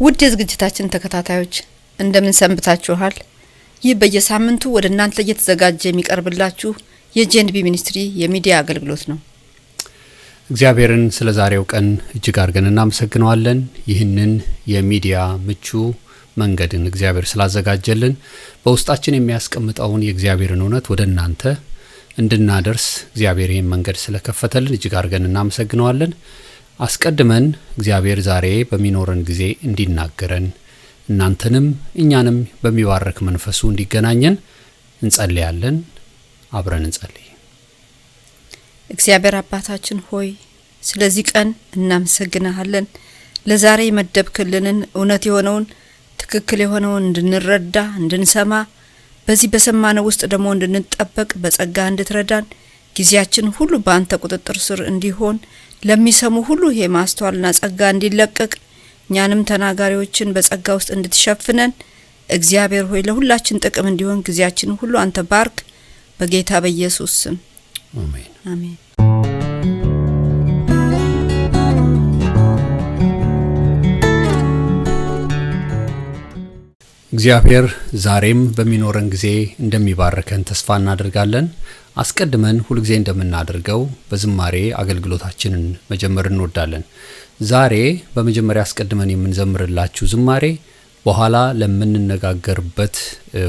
ውድ የዝግጅታችን ተከታታዮች እንደምን ሰንብታችኋል? ይህ በየሳምንቱ ወደ እናንተ እየተዘጋጀ የሚቀርብላችሁ የጄንቢ ሚኒስትሪ የሚዲያ አገልግሎት ነው። እግዚአብሔርን ስለ ዛሬው ቀን እጅግ አድርገን እናመሰግናለን። ይህንን የሚዲያ ምቹ መንገድን እግዚአብሔር ስላዘጋጀልን በውስጣችን የሚያስቀምጠውን የእግዚአብሔርን እውነት ወደ እናንተ እንድናደርስ እግዚአብሔር ይህን መንገድ ስለከፈተልን እጅግ አድርገን እናመሰግናለን። አስቀድመን እግዚአብሔር ዛሬ በሚኖረን ጊዜ እንዲናገረን እናንተንም እኛንም በሚባርክ መንፈሱ እንዲገናኘን እንጸልያለን። አብረን እንጸልይ። እግዚአብሔር አባታችን ሆይ ስለዚህ ቀን እናመሰግናለን። ለዛሬ መደብክልንን እውነት የሆነውን ትክክል የሆነውን እንድንረዳ እንድንሰማ በዚህ በሰማነው ውስጥ ደግሞ እንድንጠበቅ በጸጋ እንድትረዳን ጊዜያችን ሁሉ በአንተ ቁጥጥር ስር እንዲሆን ለሚሰሙ ሁሉ ይሄ ማስተዋልና ጸጋ እንዲለቀቅ እኛንም ተናጋሪዎችን በጸጋ ውስጥ እንድትሸፍነን እግዚአብሔር ሆይ ለሁላችን ጥቅም እንዲሆን ጊዜያችን ሁሉ አንተ ባርክ በጌታ በኢየሱስ ስም አሜን አሜን። እግዚአብሔር ዛሬም በሚኖረን ጊዜ እንደሚባርከን ተስፋ እናደርጋለን። አስቀድመን ሁሉ ጊዜ እንደምናደርገው በዝማሬ አገልግሎታችንን መጀመር እንወዳለን። ዛሬ በመጀመሪያ አስቀድመን የምንዘምርላችሁ ዝማሬ በኋላ ለምንነጋገርበት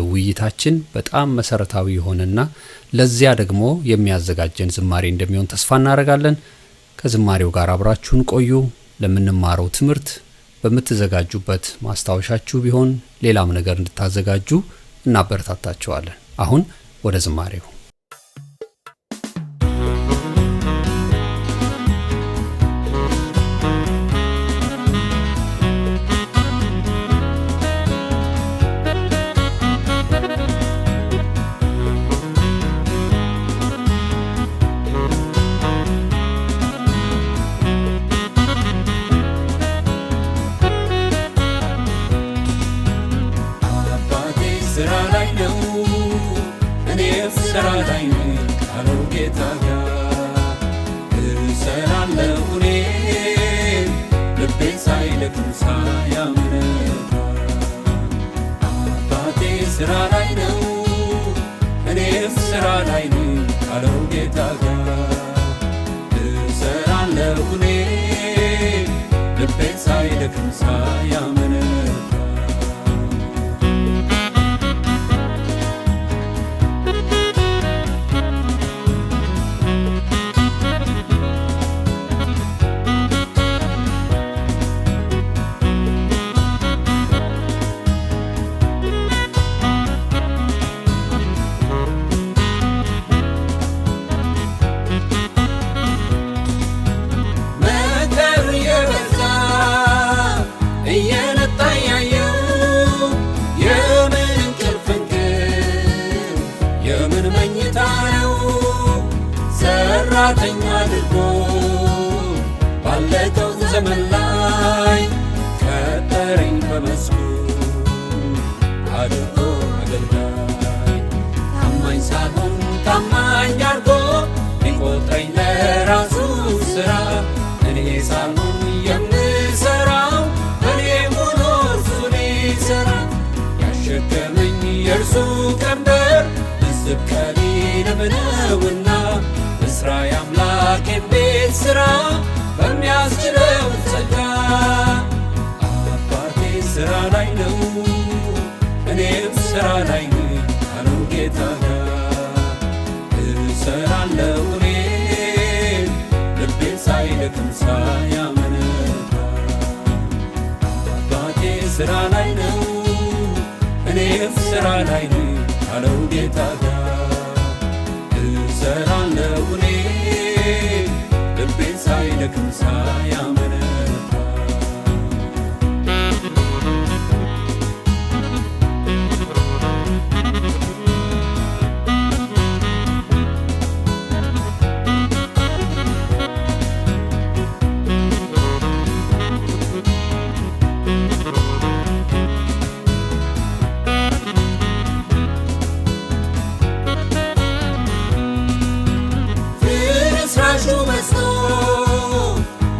ውይይታችን በጣም መሰረታዊ የሆነና ለዚያ ደግሞ የሚያዘጋጀን ዝማሬ እንደሚሆን ተስፋ እናደርጋለን። ከዝማሬው ጋር አብራችሁን ቆዩ። ለምንማረው ትምህርት በመተዘጋጁበት ማስታወሻችሁ ቢሆን ሌላም ነገር እንድታዘጋጁ እናበረታታችኋለን። አሁን ወደ ዝማሬው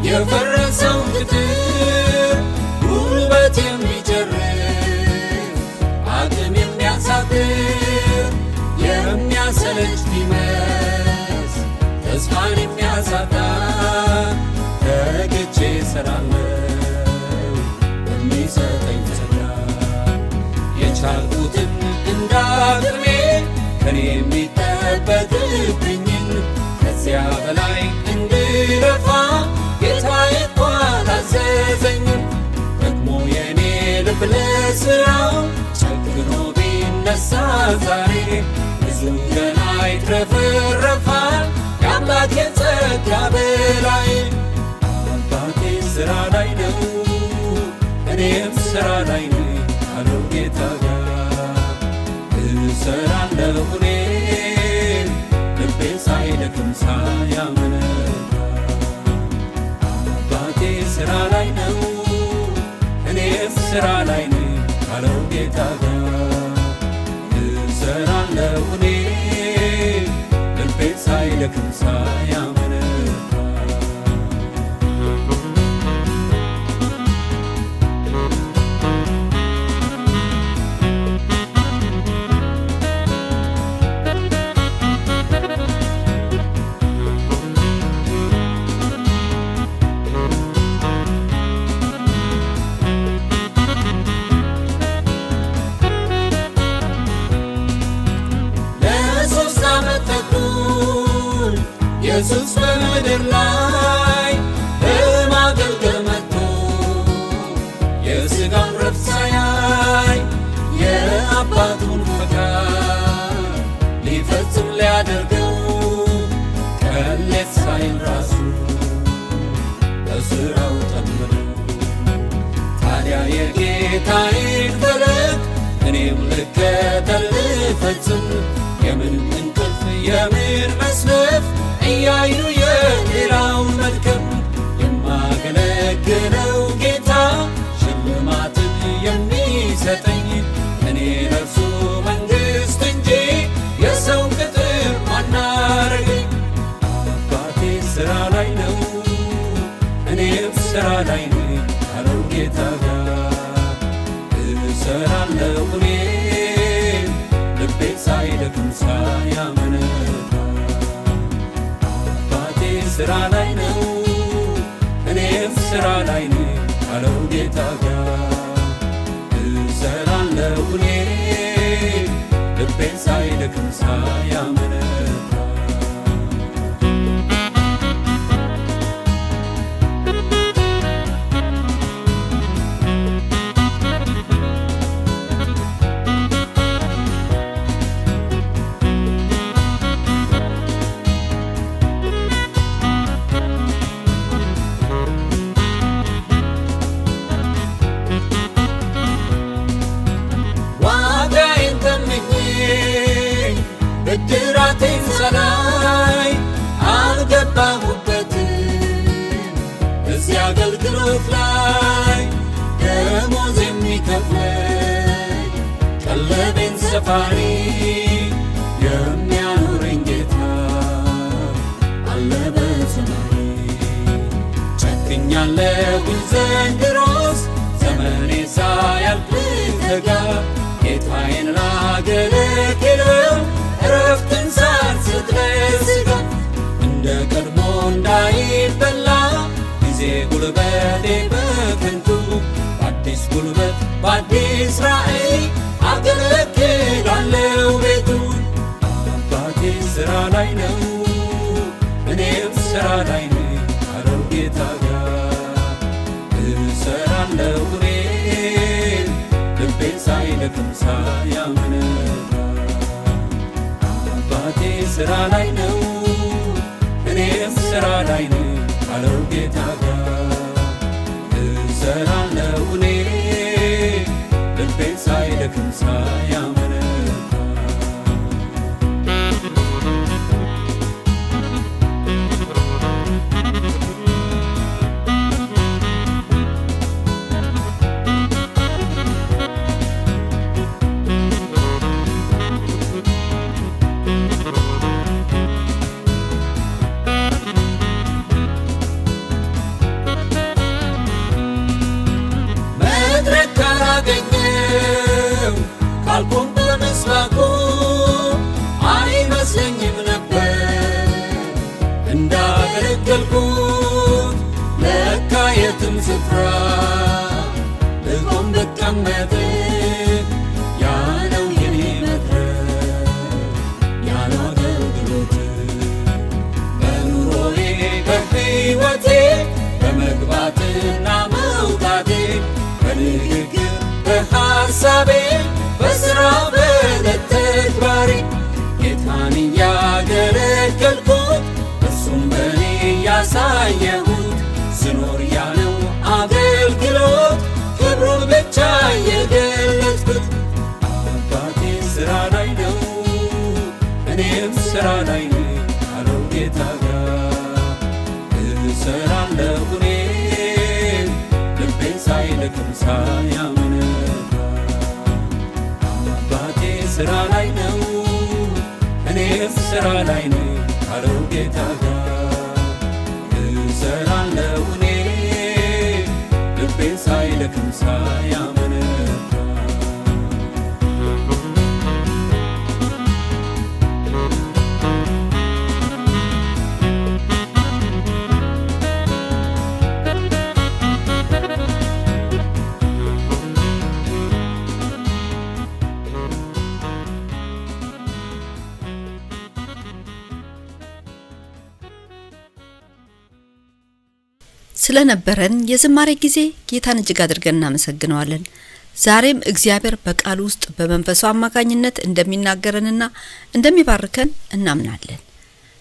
የፈረሰ እሰራለሁ በሚሰጠኝ ጸጋ የቻልኩትን እንዳቅሜ ከኔ የሚጠበቅብኝን ከዚያ በላይ እንድለፋ ጌታዬ እንኳን አዘዘኝም። ደግሞ የኔ ልብ ለሥራው ጨክኖ ቢነሳ ዛሬ ብዙ ገና ይትረፈረፋል የአምላኬን ጸጋ በላይ። አባቴ ሥራ ላይ ነው እኔም ሥራ ላይ ነኝ አለው ጌታ ጋር እሰራለሁ እኔ ልቤ ሳይደክም ሳያመነታ። አባቴ ሥራ ላይ ነው እኔም ሥራ ላይ ነኝ አለው ጌታ ጋር እሰራለሁ እኔ ልቤ ሳይደክም ሳያመነታ። ኢየሱስ በምድር ላይ በማገልገል መጥቶ የሥጋውን ረፍት ሳያይ የአባቱን ፈቃድ ሊፈጽም ሊያደርገው ቀሌት ሳይል ራሱ በሥራው ጠመደው። ታዲያ የጌታዬን ፈለግ እኔም ልከተል ልፈጽም የምን እንቅልፍ የምን መስነፍ እያዩ የሌላውን መድከም የማገለግለው ጌታ ሽልማትን የሚሰጠኝ እኔ ለእርሱ መንግሥት እንጂ የሰው ቅጥር ማናረገኝ። አባቴ ሥራ ላይ ነው እኔም ሥራ ላይ ነኝ አለው ጌታ ጋር እሰራለሁ እኔ ልቤ ሳይደክም ሳያመነታ። ሥራ ላይ ነው እኔም ሥራ ላይ ነኝ አለው ጌታ ጋር እሰራለሁ እኔ ልቤ ሳይደክም ሳያመነታ። ብድራቴን ሳላይ አልገባሁበትም እዚህ አገልግሎት ላይ ደሞዝ የሚከፍለኝ ቀለቤን ሰፋሪ የሚያኖረኝ ጌታ አለ በሰማይ። ጨክኛለሁኝ ዘንድሮስ ዘመኔ ሳያልፍ ልተጋ ጌታዬን ላገለግለው እረፍትን ሳልስት ለሥጋ እንደ ቀድሞ እንዳይበላ ጊዜ ጉልበቴ በከንቱ በአዲስ ጉልበት በአዲስ ራእይ አገለግላለሁ ቤቱን። አባቴ ሥራ ላይ ነው እኔም ሥራ ላይ ነኝ አለው ጌታ ጋር እሰራለሁ እኔ ልቤ ሳይደክም ሳያመነታ። አባቴ ሥራ ላይ ነው እኔም ሥራ ላይ ነኝ አለው ጌታ ጋር እሰራለሁ እኔ ልቤ ሳይደክም ሳያመነታ። መድረክ ካላገኘው ካልቆም በሐሳቤ በሥራ በተግባሬ ጌታን ያገለገልኩት እርሱም በእኔ ያሳየሁት ስኖር ያለው አገልግሎት ክብሩን ብቻ የገለጥኩት አባቴ ሥራ ላይ ነው እኔም ሥራ ላይ ነኝ ካለው ጌታ ጋር እሰራለሁ እኔ ልቤን ሳይደክም ሳያመነታ አባቴ ሥራ ላይ ነው እኔም ሥራ ላይ ነኝ ካለው ጌታ ጋር እሰራለሁ እኔ ልቤን ሳይደክም ሳያመነታ ስለነበረን የዝማሬ ጊዜ ጌታን እጅግ አድርገን እናመሰግነዋለን። ዛሬም እግዚአብሔር በቃሉ ውስጥ በመንፈሱ አማካኝነት እንደሚናገረንና እንደሚባርከን እናምናለን።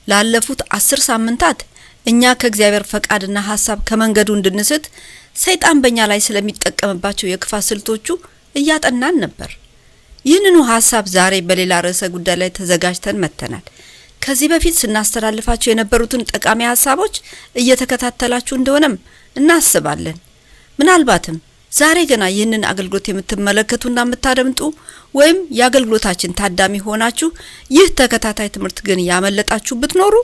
ላለፉት 10 ሳምንታት እኛ ከእግዚአብሔር ፈቃድና ሐሳብ ከመንገዱ እንድንስት ሰይጣን በእኛ ላይ ስለሚጠቀምባቸው የክፋት ስልቶቹ እያጠናን ነበር። ይህንኑ ሐሳብ ዛሬ በሌላ ርዕሰ ጉዳይ ላይ ተዘጋጅተን መጥተናል። ከዚህ በፊት ስናስተላልፋቸው የነበሩትን ጠቃሚ ሐሳቦች እየተከታተላችሁ እንደሆነም እናስባለን። ምናልባትም ዛሬ ገና ይህንን አገልግሎት የምትመለከቱና የምታደምጡ ወይም የአገልግሎታችን ታዳሚ ሆናችሁ ይህ ተከታታይ ትምህርት ግን ያመለጣችሁ ብትኖሩ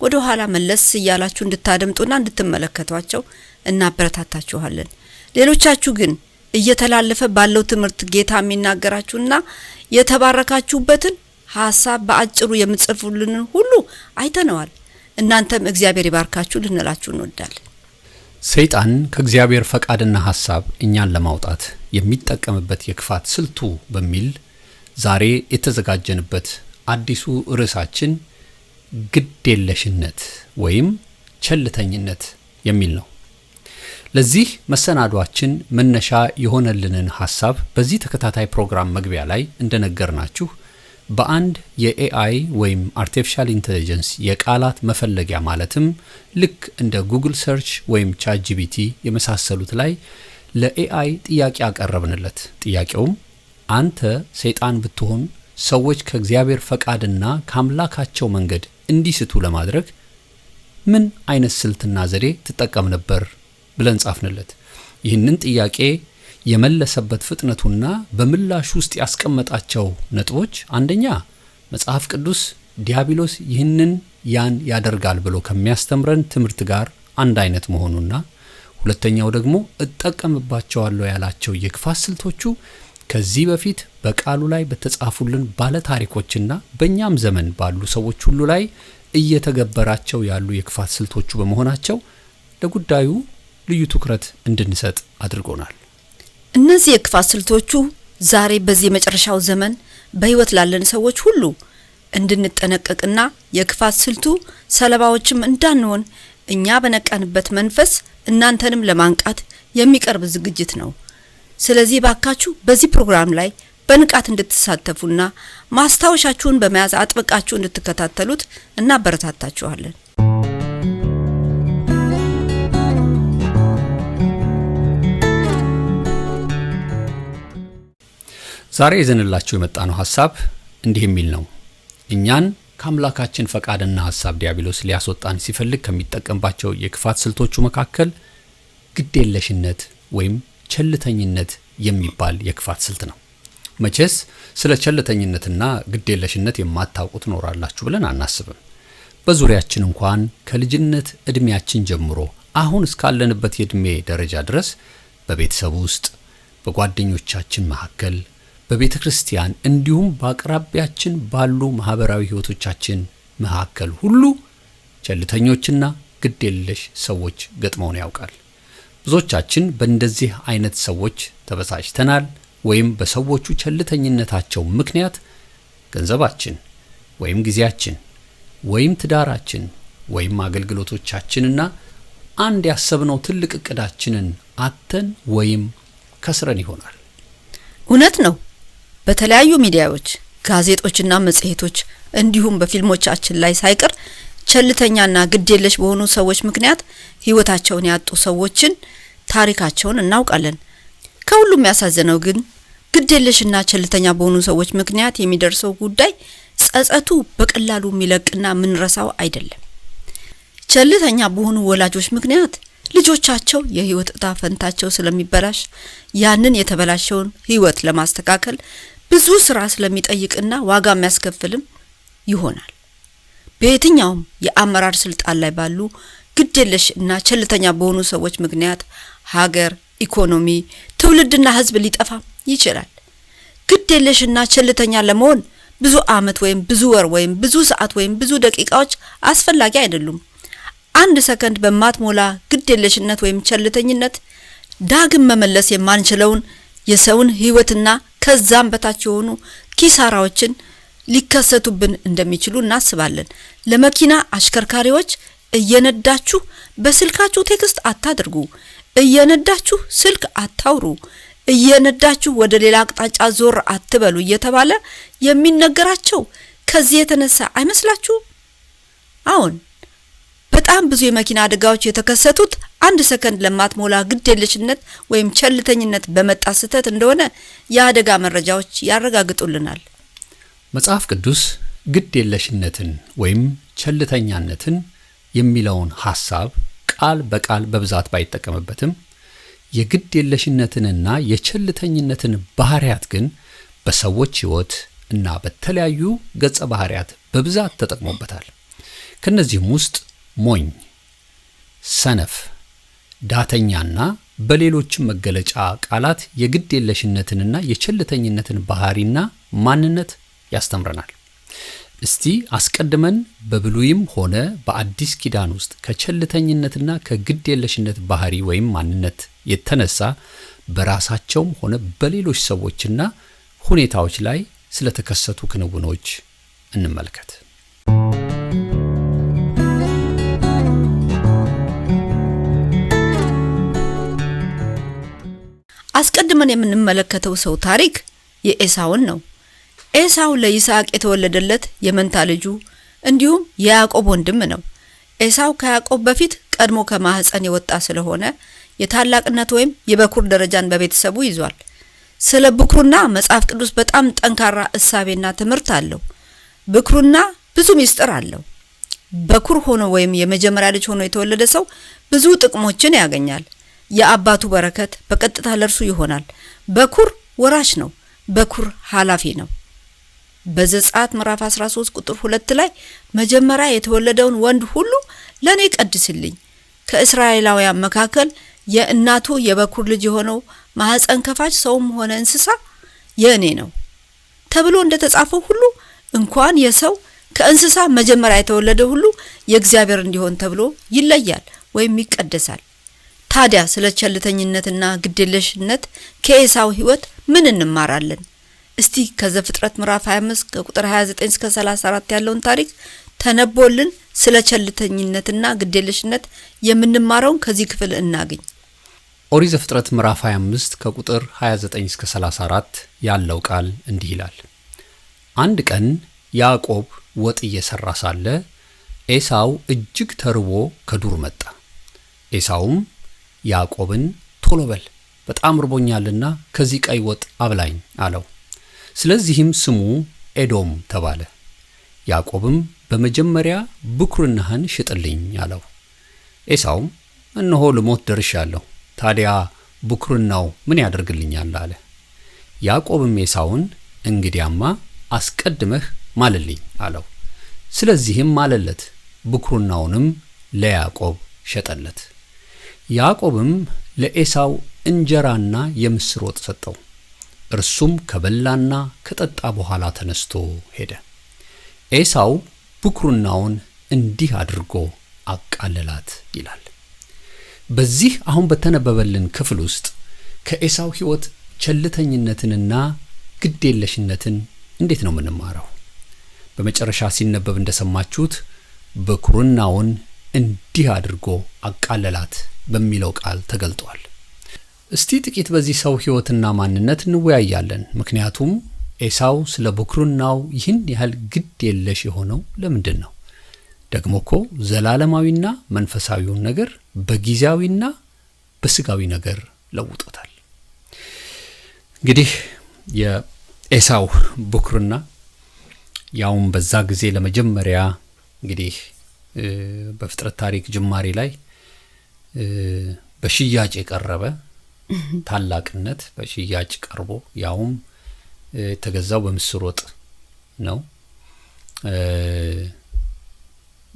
ወደ ኋላ መለስ እያላችሁ እንድታደምጡና እንድትመለከቷቸው እናበረታታችኋለን። ሌሎቻችሁ ግን እየተላለፈ ባለው ትምህርት ጌታ የሚናገራችሁና የተባረካችሁበትን ሐሳብ በአጭሩ የምትጽፉልን ሁሉ አይተነዋል። እናንተም እግዚአብሔር ይባርካችሁ ልንላችሁ እንወዳለን። ሰይጣን ከእግዚአብሔር ፈቃድና ሐሳብ እኛን ለማውጣት የሚጠቀምበት የክፋት ስልቱ በሚል ዛሬ የተዘጋጀንበት አዲሱ ርዕሳችን ግዴለሽነት ወይም ቸልተኝነት የሚል ነው። ለዚህ መሰናዷችን መነሻ የሆነልንን ሐሳብ በዚህ ተከታታይ ፕሮግራም መግቢያ ላይ እንደነገርናችሁ በአንድ የኤአይ ወይም አርቲፊሻል ኢንተለጀንስ የቃላት መፈለጊያ ማለትም ልክ እንደ ጉግል ሰርች ወይም ቻትጂፒቲ የመሳሰሉት ላይ ለኤአይ ጥያቄ አቀረብንለት። ጥያቄውም አንተ ሰይጣን ብትሆን ሰዎች ከእግዚአብሔር ፈቃድና ከአምላካቸው መንገድ እንዲስቱ ለማድረግ ምን አይነት ስልትና ዘዴ ትጠቀም ነበር ብለን ጻፍንለት። ይህንን ጥያቄ የመለሰበት ፍጥነቱና በምላሽ ውስጥ ያስቀመጣቸው ነጥቦች አንደኛ መጽሐፍ ቅዱስ ዲያብሎስ ይህንን ያን ያደርጋል ብሎ ከሚያስተምረን ትምህርት ጋር አንድ አይነት መሆኑና ሁለተኛው ደግሞ እጠቀምባቸዋለሁ ያላቸው የክፋት ስልቶቹ ከዚህ በፊት በቃሉ ላይ በተጻፉልን ባለ ታሪኮችና በእኛም ዘመን ባሉ ሰዎች ሁሉ ላይ እየተገበራቸው ያሉ የክፋት ስልቶቹ በመሆናቸው ለጉዳዩ ልዩ ትኩረት እንድንሰጥ አድርጎናል። እነዚህ የክፋት ስልቶቹ ዛሬ በዚህ መጨረሻው ዘመን በህይወት ላለን ሰዎች ሁሉ እንድንጠነቀቅና የክፋት ስልቱ ሰለባዎችም እንዳንሆን እኛ በነቃንበት መንፈስ እናንተንም ለማንቃት የሚቀርብ ዝግጅት ነው። ስለዚህ ባካችሁ በዚህ ፕሮግራም ላይ በንቃት እንድትሳተፉና ማስታወሻችሁን በመያዝ አጥብቃችሁ እንድትከታተሉት እናበረታታችኋለን። ዛሬ ይዘንላችሁ የመጣነው ሐሳብ እንዲህ የሚል ነው። እኛን ከአምላካችን ፈቃድና ሐሳብ ዲያብሎስ ሊያስወጣን ሲፈልግ ከሚጠቀምባቸው የክፋት ስልቶቹ መካከል ግዴለሽነት ወይም ቸልተኝነት የሚባል የክፋት ስልት ነው። መቼስ ስለ ቸልተኝነትና ግዴለሽነት የማታውቁት ኖራላችሁ ብለን አናስብም። በዙሪያችን እንኳን ከልጅነት እድሜያችን ጀምሮ አሁን እስካለንበት የእድሜ ደረጃ ድረስ በቤተሰብ ውስጥ፣ በጓደኞቻችን መካከል፣ በቤተ ክርስቲያን እንዲሁም በአቅራቢያችን ባሉ ማህበራዊ ህይወቶቻችን መካከል ሁሉ ቸልተኞችና ግዴለሽ ሰዎች ገጥመውን ያውቃል። ብዙዎቻችን በእንደዚህ አይነት ሰዎች ተበሳጭተናል ወይም በሰዎቹ ቸልተኝነታቸው ምክንያት ገንዘባችን ወይም ጊዜያችን ወይም ትዳራችን ወይም አገልግሎቶቻችንና አንድ ያሰብነው ትልቅ እቅዳችንን አተን ወይም ከስረን ይሆናል። እውነት ነው። በተለያዩ ሚዲያዎች፣ ጋዜጦችና መጽሔቶች እንዲሁም በፊልሞቻችን ላይ ሳይቀር ቸልተኛና ግዴለሽ በሆኑ ሰዎች ምክንያት ህይወታቸውን ያጡ ሰዎችን ታሪካቸውን እናውቃለን። ከሁሉም ያሳዘነው ግን ግዴለሽና ቸልተኛ በሆኑ ሰዎች ምክንያት የሚደርሰው ጉዳይ ጸጸቱ በቀላሉ የሚለቅና ምንረሳው አይደለም። ቸልተኛ በሆኑ ወላጆች ምክንያት ልጆቻቸው የህይወት ዕጣ ፈንታቸው ስለሚበላሽ ያንን የተበላሸውን ህይወት ለማስተካከል ብዙ ስራ ስለሚጠይቅና ዋጋ የሚያስከፍልም ይሆናል። በየትኛውም የአመራር ስልጣን ላይ ባሉ ግዴለሽ እና ቸልተኛ በሆኑ ሰዎች ምክንያት ሀገር፣ ኢኮኖሚ፣ ትውልድና ህዝብ ሊጠፋ ይችላል። ግዴለሽና ቸልተኛ ለመሆን ብዙ አመት ወይም ብዙ ወር ወይም ብዙ ሰዓት ወይም ብዙ ደቂቃዎች አስፈላጊ አይደሉም። አንድ ሰከንድ በማትሞላ ግዴለሽነት ወይም ቸልተኝነት ዳግም መመለስ የማንችለውን የሰውን ህይወትና ከዛም በታች የሆኑ ኪሳራዎችን ሊከሰቱብን እንደሚችሉ እናስባለን። ለመኪና አሽከርካሪዎች እየነዳችሁ በስልካችሁ ቴክስት አታድርጉ፣ እየነዳችሁ ስልክ አታውሩ፣ እየነዳችሁ ወደ ሌላ አቅጣጫ ዞር አትበሉ እየተባለ የሚነገራቸው ከዚህ የተነሳ አይመስላችሁ? አሁን በጣም ብዙ የመኪና አደጋዎች የተከሰቱት አንድ ሰከንድ ለማትሞላ ግዴለሽነት ወይም ቸልተኝነት በመጣ ስህተት እንደሆነ የአደጋ መረጃዎች ያረጋግጡልናል። መጽሐፍ ቅዱስ ግዴለሽነትን ወይም ቸልተኛነትን የሚለውን ሐሳብ ቃል በቃል በብዛት ባይጠቀምበትም የግዴለሽነትንና የቸልተኝነትን ባህሪያት ግን በሰዎች ህይወት እና በተለያዩ ገጸ ባህሪያት በብዛት ተጠቅሞበታል። ከነዚህም ውስጥ ሞኝ፣ ሰነፍ፣ ዳተኛና በሌሎችም መገለጫ ቃላት የግዴለሽነትንና የቸልተኝነትን ባህሪና ማንነት ያስተምረናል። እስቲ አስቀድመን በብሉይም ሆነ በአዲስ ኪዳን ውስጥ ከቸልተኝነትና ከግዴለሽነት ባህሪ ወይም ማንነት የተነሳ በራሳቸውም ሆነ በሌሎች ሰዎችና ሁኔታዎች ላይ ስለተከሰቱ ክንውኖች እንመልከት። አስቀድመን የምንመለከተው ሰው ታሪክ የኤሳውን ነው። ኤሳው ለይስሐቅ የተወለደለት የመንታ ልጁ እንዲሁም የያዕቆብ ወንድም ነው። ኤሳው ከያዕቆብ በፊት ቀድሞ ከማህፀን የወጣ ስለሆነ የታላቅነት ወይም የበኩር ደረጃን በቤተሰቡ ይዟል። ስለ ብኩርና መጽሐፍ ቅዱስ በጣም ጠንካራ እሳቤና ትምህርት አለው። ብኩርና ብዙ ሚስጥር አለው። በኩር ሆኖ ወይም የመጀመሪያ ልጅ ሆኖ የተወለደ ሰው ብዙ ጥቅሞችን ያገኛል። የአባቱ በረከት በቀጥታ ለርሱ ይሆናል። በኩር ወራሽ ነው። በኩር ኃላፊ ነው። በዘጸአት ምዕራፍ 13 ቁጥር 2 ላይ መጀመሪያ የተወለደውን ወንድ ሁሉ ለኔ ቀድስልኝ፣ ከእስራኤላውያን መካከል የእናቱ የበኩር ልጅ የሆነው ማህፀን ከፋች ሰውም ሆነ እንስሳ የኔ ነው ተብሎ እንደተጻፈው ሁሉ እንኳን የሰው ከእንስሳ መጀመሪያ የተወለደ ሁሉ የእግዚአብሔር እንዲሆን ተብሎ ይለያል ወይም ይቀደሳል። ታዲያ ስለ ቸልተኝነትና ግዴለሽነት ከኤሳው ህይወት ምን እንማራለን? እስቲ ከዘፍጥረት ምዕራፍ 25 ከቁጥር 29 እስከ 34 ያለውን ታሪክ ተነቦልን ስለ ቸልተኝነትና ግዴለሽነት የምንማረውን ከዚህ ክፍል እናገኝ። ኦሪት ዘፍጥረት ምዕራፍ 25 ከቁጥር 29 እስከ 34 ያለው ቃል እንዲህ ይላል። አንድ ቀን ያዕቆብ ወጥ እየሰራ ሳለ ኤሳው እጅግ ተርቦ ከዱር መጣ። ኤሳውም ያዕቆብን ቶሎ በል በጣም ርቦኛልና ከዚህ ቀይ ወጥ አብላኝ አለው። ስለዚህም ስሙ ኤዶም ተባለ። ያዕቆብም በመጀመሪያ ብኩርናህን ሽጥልኝ አለው። ኤሳውም እነሆ ልሞት ደርሻለሁ፣ ታዲያ ብኩርናው ምን ያደርግልኛል አለ። ያዕቆብም ኤሳውን እንግዲያማ አስቀድመህ ማልልኝ አለው። ስለዚህም ማለለት፣ ብኩርናውንም ለያዕቆብ ሸጠለት። ያዕቆብም ለኤሳው እንጀራና የምስር ወጥ ሰጠው። እርሱም ከበላና ከጠጣ በኋላ ተነስቶ ሄደ። ኤሳው ብኩርናውን እንዲህ አድርጎ አቃለላት ይላል። በዚህ አሁን በተነበበልን ክፍል ውስጥ ከኤሳው ሕይወት ቸልተኝነትንና ግዴለሽነትን እንዴት ነው የምንማረው? በመጨረሻ ሲነበብ እንደሰማችሁት ብኩርናውን እንዲህ አድርጎ አቃለላት በሚለው ቃል ተገልጧል። እስቲ ጥቂት በዚህ ሰው ህይወትና ማንነት እንወያያለን። ምክንያቱም ኤሳው ስለ ብኩርናው ይህን ያህል ግድ የለሽ የሆነው ለምንድን ነው? ደግሞ እኮ ዘላለማዊና መንፈሳዊውን ነገር በጊዜያዊና በስጋዊ ነገር ለውጦታል። እንግዲህ የኤሳው ብኩርና ያውም በዛ ጊዜ ለመጀመሪያ እንግዲህ በፍጥረት ታሪክ ጅማሬ ላይ በሽያጭ የቀረበ ታላቅነት በሽያጭ ቀርቦ ያውም ተገዛው በምስር ወጥ ነው።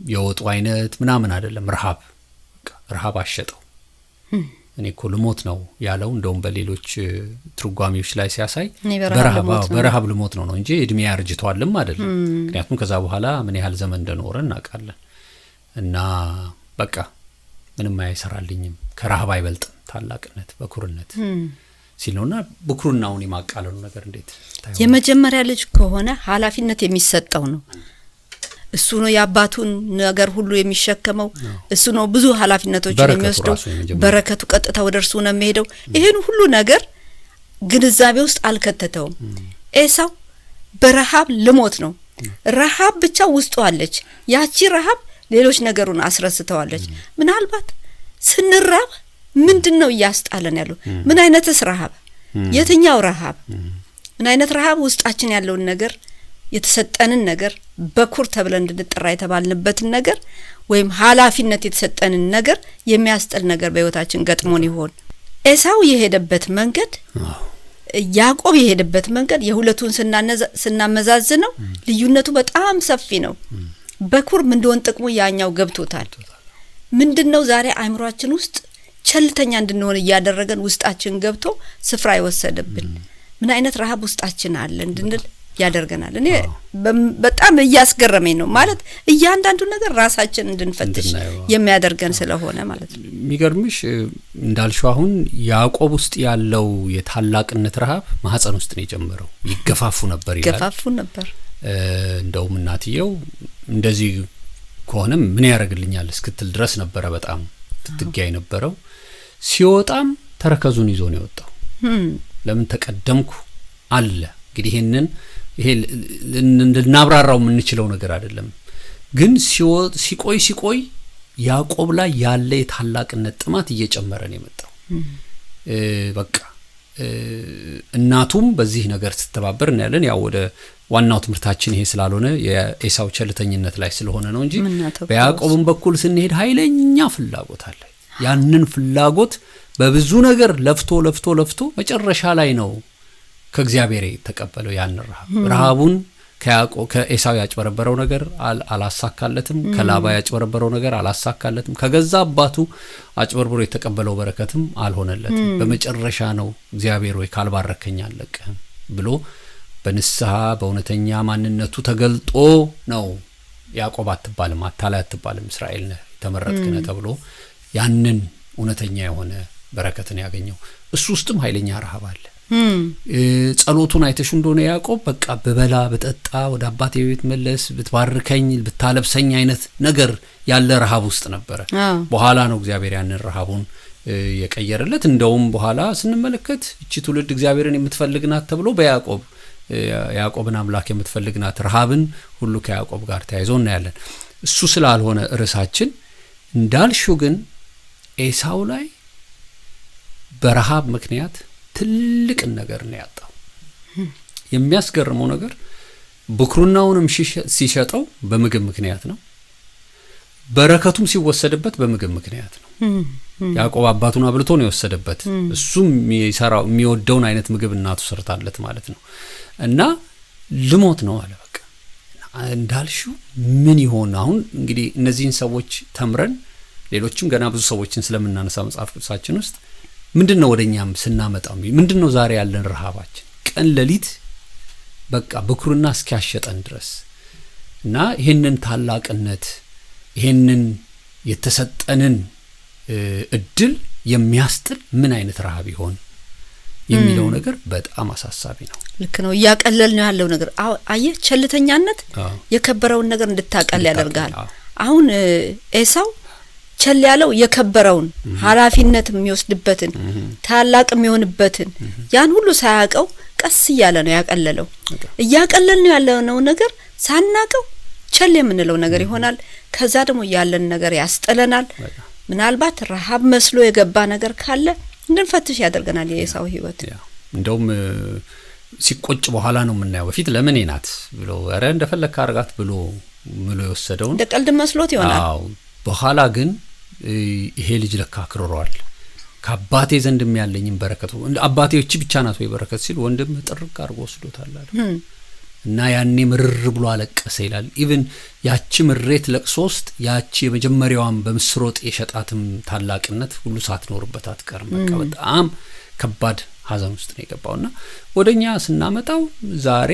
የወጡ አይነት ምናምን አይደለም፣ ረሃብ አሸጠው። እኔ እኮ ልሞት ነው ያለው። እንደውም በሌሎች ትርጓሜዎች ላይ ሲያሳይ በረሃብ ልሞት ነው እንጂ እድሜ ያርጅቷልም አይደለም። ምክንያቱም ከዛ በኋላ ምን ያህል ዘመን እንደኖረ እናውቃለን። እና በቃ ምንም አይሰራልኝም፣ ከረሃብ አይበልጥም ታላቅነት በኩርነት ሲለውና ብኩርናውን የማቃለሉ ነገር እንዴት ታየው? የመጀመሪያ ልጅ ከሆነ ኃላፊነት የሚሰጠው ነው። እሱ ነው ያባቱን ነገር ሁሉ የሚሸከመው፣ እሱ ነው ብዙ ኃላፊነቶችን የሚወስደው። በረከቱ ቀጥታ ወደ እርሱ ነው የሚሄደው። ይሄን ሁሉ ነገር ግንዛቤ ውስጥ አልከተተውም። ኤሳው በረሃብ ልሞት ነው። ረሃብ ብቻ ውስጡ አለች። ያቺ ረሃብ ሌሎች ነገሩን አስረስተዋለች። ምናልባት ስንራብ ምንድነው እያስጣለን ያለው? ምን አይነትስ ረሃብ? የትኛው ረሃብ? ምን አይነት ረሃብ? ውስጣችን ያለውን ነገር የተሰጠንን ነገር በኩር ተብለን እንድንጠራ የተባልንበትን ነገር ወይም ኃላፊነት የተሰጠንን ነገር የሚያስጠል ነገር በህይወታችን ገጥሞን ይሆን? ኤሳው የሄደበት መንገድ ያዕቆብ የሄደበት መንገድ የሁለቱን ስናመዛዝነው ልዩነቱ በጣም ሰፊ ነው። በኩር ምን እንደሆነ ጥቅሙ ያኛው ገብቶታል። ምንድነው ዛሬ አእምሯችን ውስጥ ቸልተኛ እንድንሆን ያደረገን ውስጣችን ገብቶ ስፍራ ይወሰደብን? ምን አይነት ረሃብ ውስጣችን አለ እንድንል ያደርገናል። እኔ በጣም እያስገረመኝ ነው ማለት እያንዳንዱ ነገር ራሳችን እንድንፈትሽ የሚያደርገን ስለሆነ ማለት ነው። የሚገርምሽ እንዳልሽው አሁን ያዕቆብ ውስጥ ያለው የታላቅነት ረሃብ ማህፀን ውስጥ ነው የጀመረው። ይገፋፉ ነበር ይላል። ይገፋፉ ነበር። እንደውም እናትየው እንደዚህ ከሆነ ምን ያደርግልኛል እስክትል ድረስ ነበረ በጣም ትትጋይ ነበረው። ሲወጣም ተረከዙን ይዞ ነው የወጣው። ለምን ተቀደምኩ አለ። እንግዲህ ይሄ ልናብራራው የምንችለው ነገር አይደለም። ግን ሲቆይ ያዕቆብ ላይ ያለ የታላቅነት ጥማት እየጨመረ ነው የመጣው። በቃ እናቱም በዚህ ነገር ስትተባበር እናያለን። ያው ወደ ዋናው ትምህርታችን ይሄ ስላልሆነ የኤሳው ቸልተኝነት ላይ ስለሆነ ነው እንጂ በያዕቆብም በኩል ስንሄድ ኃይለኛ ፍላጎት አለ። ያንን ፍላጎት በብዙ ነገር ለፍቶ መጨረሻ ላይ ነው ከእግዚአብሔር ተቀበለው። ያን ረሃቡን ከኤሳው ያጭበረበረው ነገር አላሳካለትም። ከላባ ያጭበረበረው ነገር አላሳካለትም። ከገዛ አባቱ አጭበርብሮ የተቀበለው በረከትም አልሆነለትም። በመጨረሻ ነው እግዚአብሔር ወይ ካልባረከኝ አለቅህም ብሎ በንስሐ በእውነተኛ ማንነቱ ተገልጦ ነው ያዕቆብ አትባልም፣ አታላይ አትባልም፣ እስራኤል ነህ ተመረጥክ ነህ ተብሎ ያንን እውነተኛ የሆነ በረከትን ያገኘው። እሱ ውስጥም ኃይለኛ ረሃብ አለ። ጸሎቱን አይተሽ እንደሆነ ያዕቆብ በቃ በበላ በጠጣ ወደ አባቴ ቤት መለስ ብትባርከኝ ብታለብሰኝ አይነት ነገር ያለ ረሃብ ውስጥ ነበረ። በኋላ ነው እግዚአብሔር ያንን ረሃቡን የቀየረለት። እንደውም በኋላ ስንመለከት እቺ ትውልድ እግዚአብሔርን የምትፈልግናት ተብሎ ያዕቆብን አምላክ የምትፈልግናት ረሃብን ሁሉ ከያዕቆብ ጋር ተያይዞ እናያለን። እሱ ስላልሆነ ርዕሳችን እንዳልሽው ግን ኤሳው ላይ በረሃብ ምክንያት ትልቅ ነገር ነው ያጣው። የሚያስገርመው ነገር ብኩርናውንም ሲሸጠው በምግብ ምክንያት ነው፣ በረከቱም ሲወሰድበት በምግብ ምክንያት ነው። ያዕቆብ አባቱን አብልቶ ነው የወሰደበት። እሱም የሚወደውን አይነት ምግብ እናቱ ሰርታለት ማለት ነው። እና ልሞት ነው አለ። በቃ እንዳልሽው ምን ይሆን አሁን እንግዲህ እነዚህን ሰዎች ተምረን ሌሎችም ገና ብዙ ሰዎችን ስለምናነሳ መጽሐፍ ቅዱሳችን ውስጥ ምንድነው ወደኛም ስናመጣው ምንድነው ዛሬ ያለን ረሃባችን? ቀን ለሊት በቃ ብኩርና እስኪያሸጠን ድረስ እና ይሄንን ታላቅነት ይሄንን የተሰጠንን እድል የሚያስጥል ምን አይነት ረሃብ ይሆን የሚለው ነገር በጣም አሳሳቢ ነው። ልክ ነው። ያቀለል ነው ያለው ነገር። አየህ ቸልተኛነት የከበረውን ነገር እንድታቀል ያደርጋል። አሁን ኤሳው ቸል ያለው የከበረውን ኃላፊነት የሚወስድበትን ታላቅ የሚሆንበትን ያን ሁሉ ሳያቀው ቀስ እያለ ነው ያቀለለው እያቀለልን ያለው ነገር ሳናቀው ቸል የምንለው ነገር ይሆናል ከዛ ደግሞ ያለን ነገር ያስጠለናል ምናልባት ረሃብ መስሎ የገባ ነገር ካለ እንድንፈትሽ ያደርገናል የኢሳው ህይወት እንደውም ሲቆጭ በኋላ ነው የምናየው በፊት ለምን ናት ብሎ አረ እንደፈለከ አርጋት ብሎ የወሰደው እንደ ቀልድ መስሎት ይሆናል አዎ በኋላ ግን ይሄ ልጅ ለካ አክሮሯል ከአባቴ ዘንድም ያለኝም በረከቱ አባቴ እቺ ብቻ ናት ወይ በረከት ሲል ወንድም ጥርቅ አርጎ ወስዶታል አይደል እና ያኔ ምርር ብሎ አለቀሰ ይላል ኢቭን ያቺ ምሬት ለቅሶስት ያቺ የመጀመሪያዋን በምስሮጥ የሸጣትም ታላቅነት ሁሉ ሳትኖርበት አትቀርም በቃ በጣም ከባድ ሐዘን ውስጥ ነው የገባውና ወደኛ ስናመጣው ዛሬ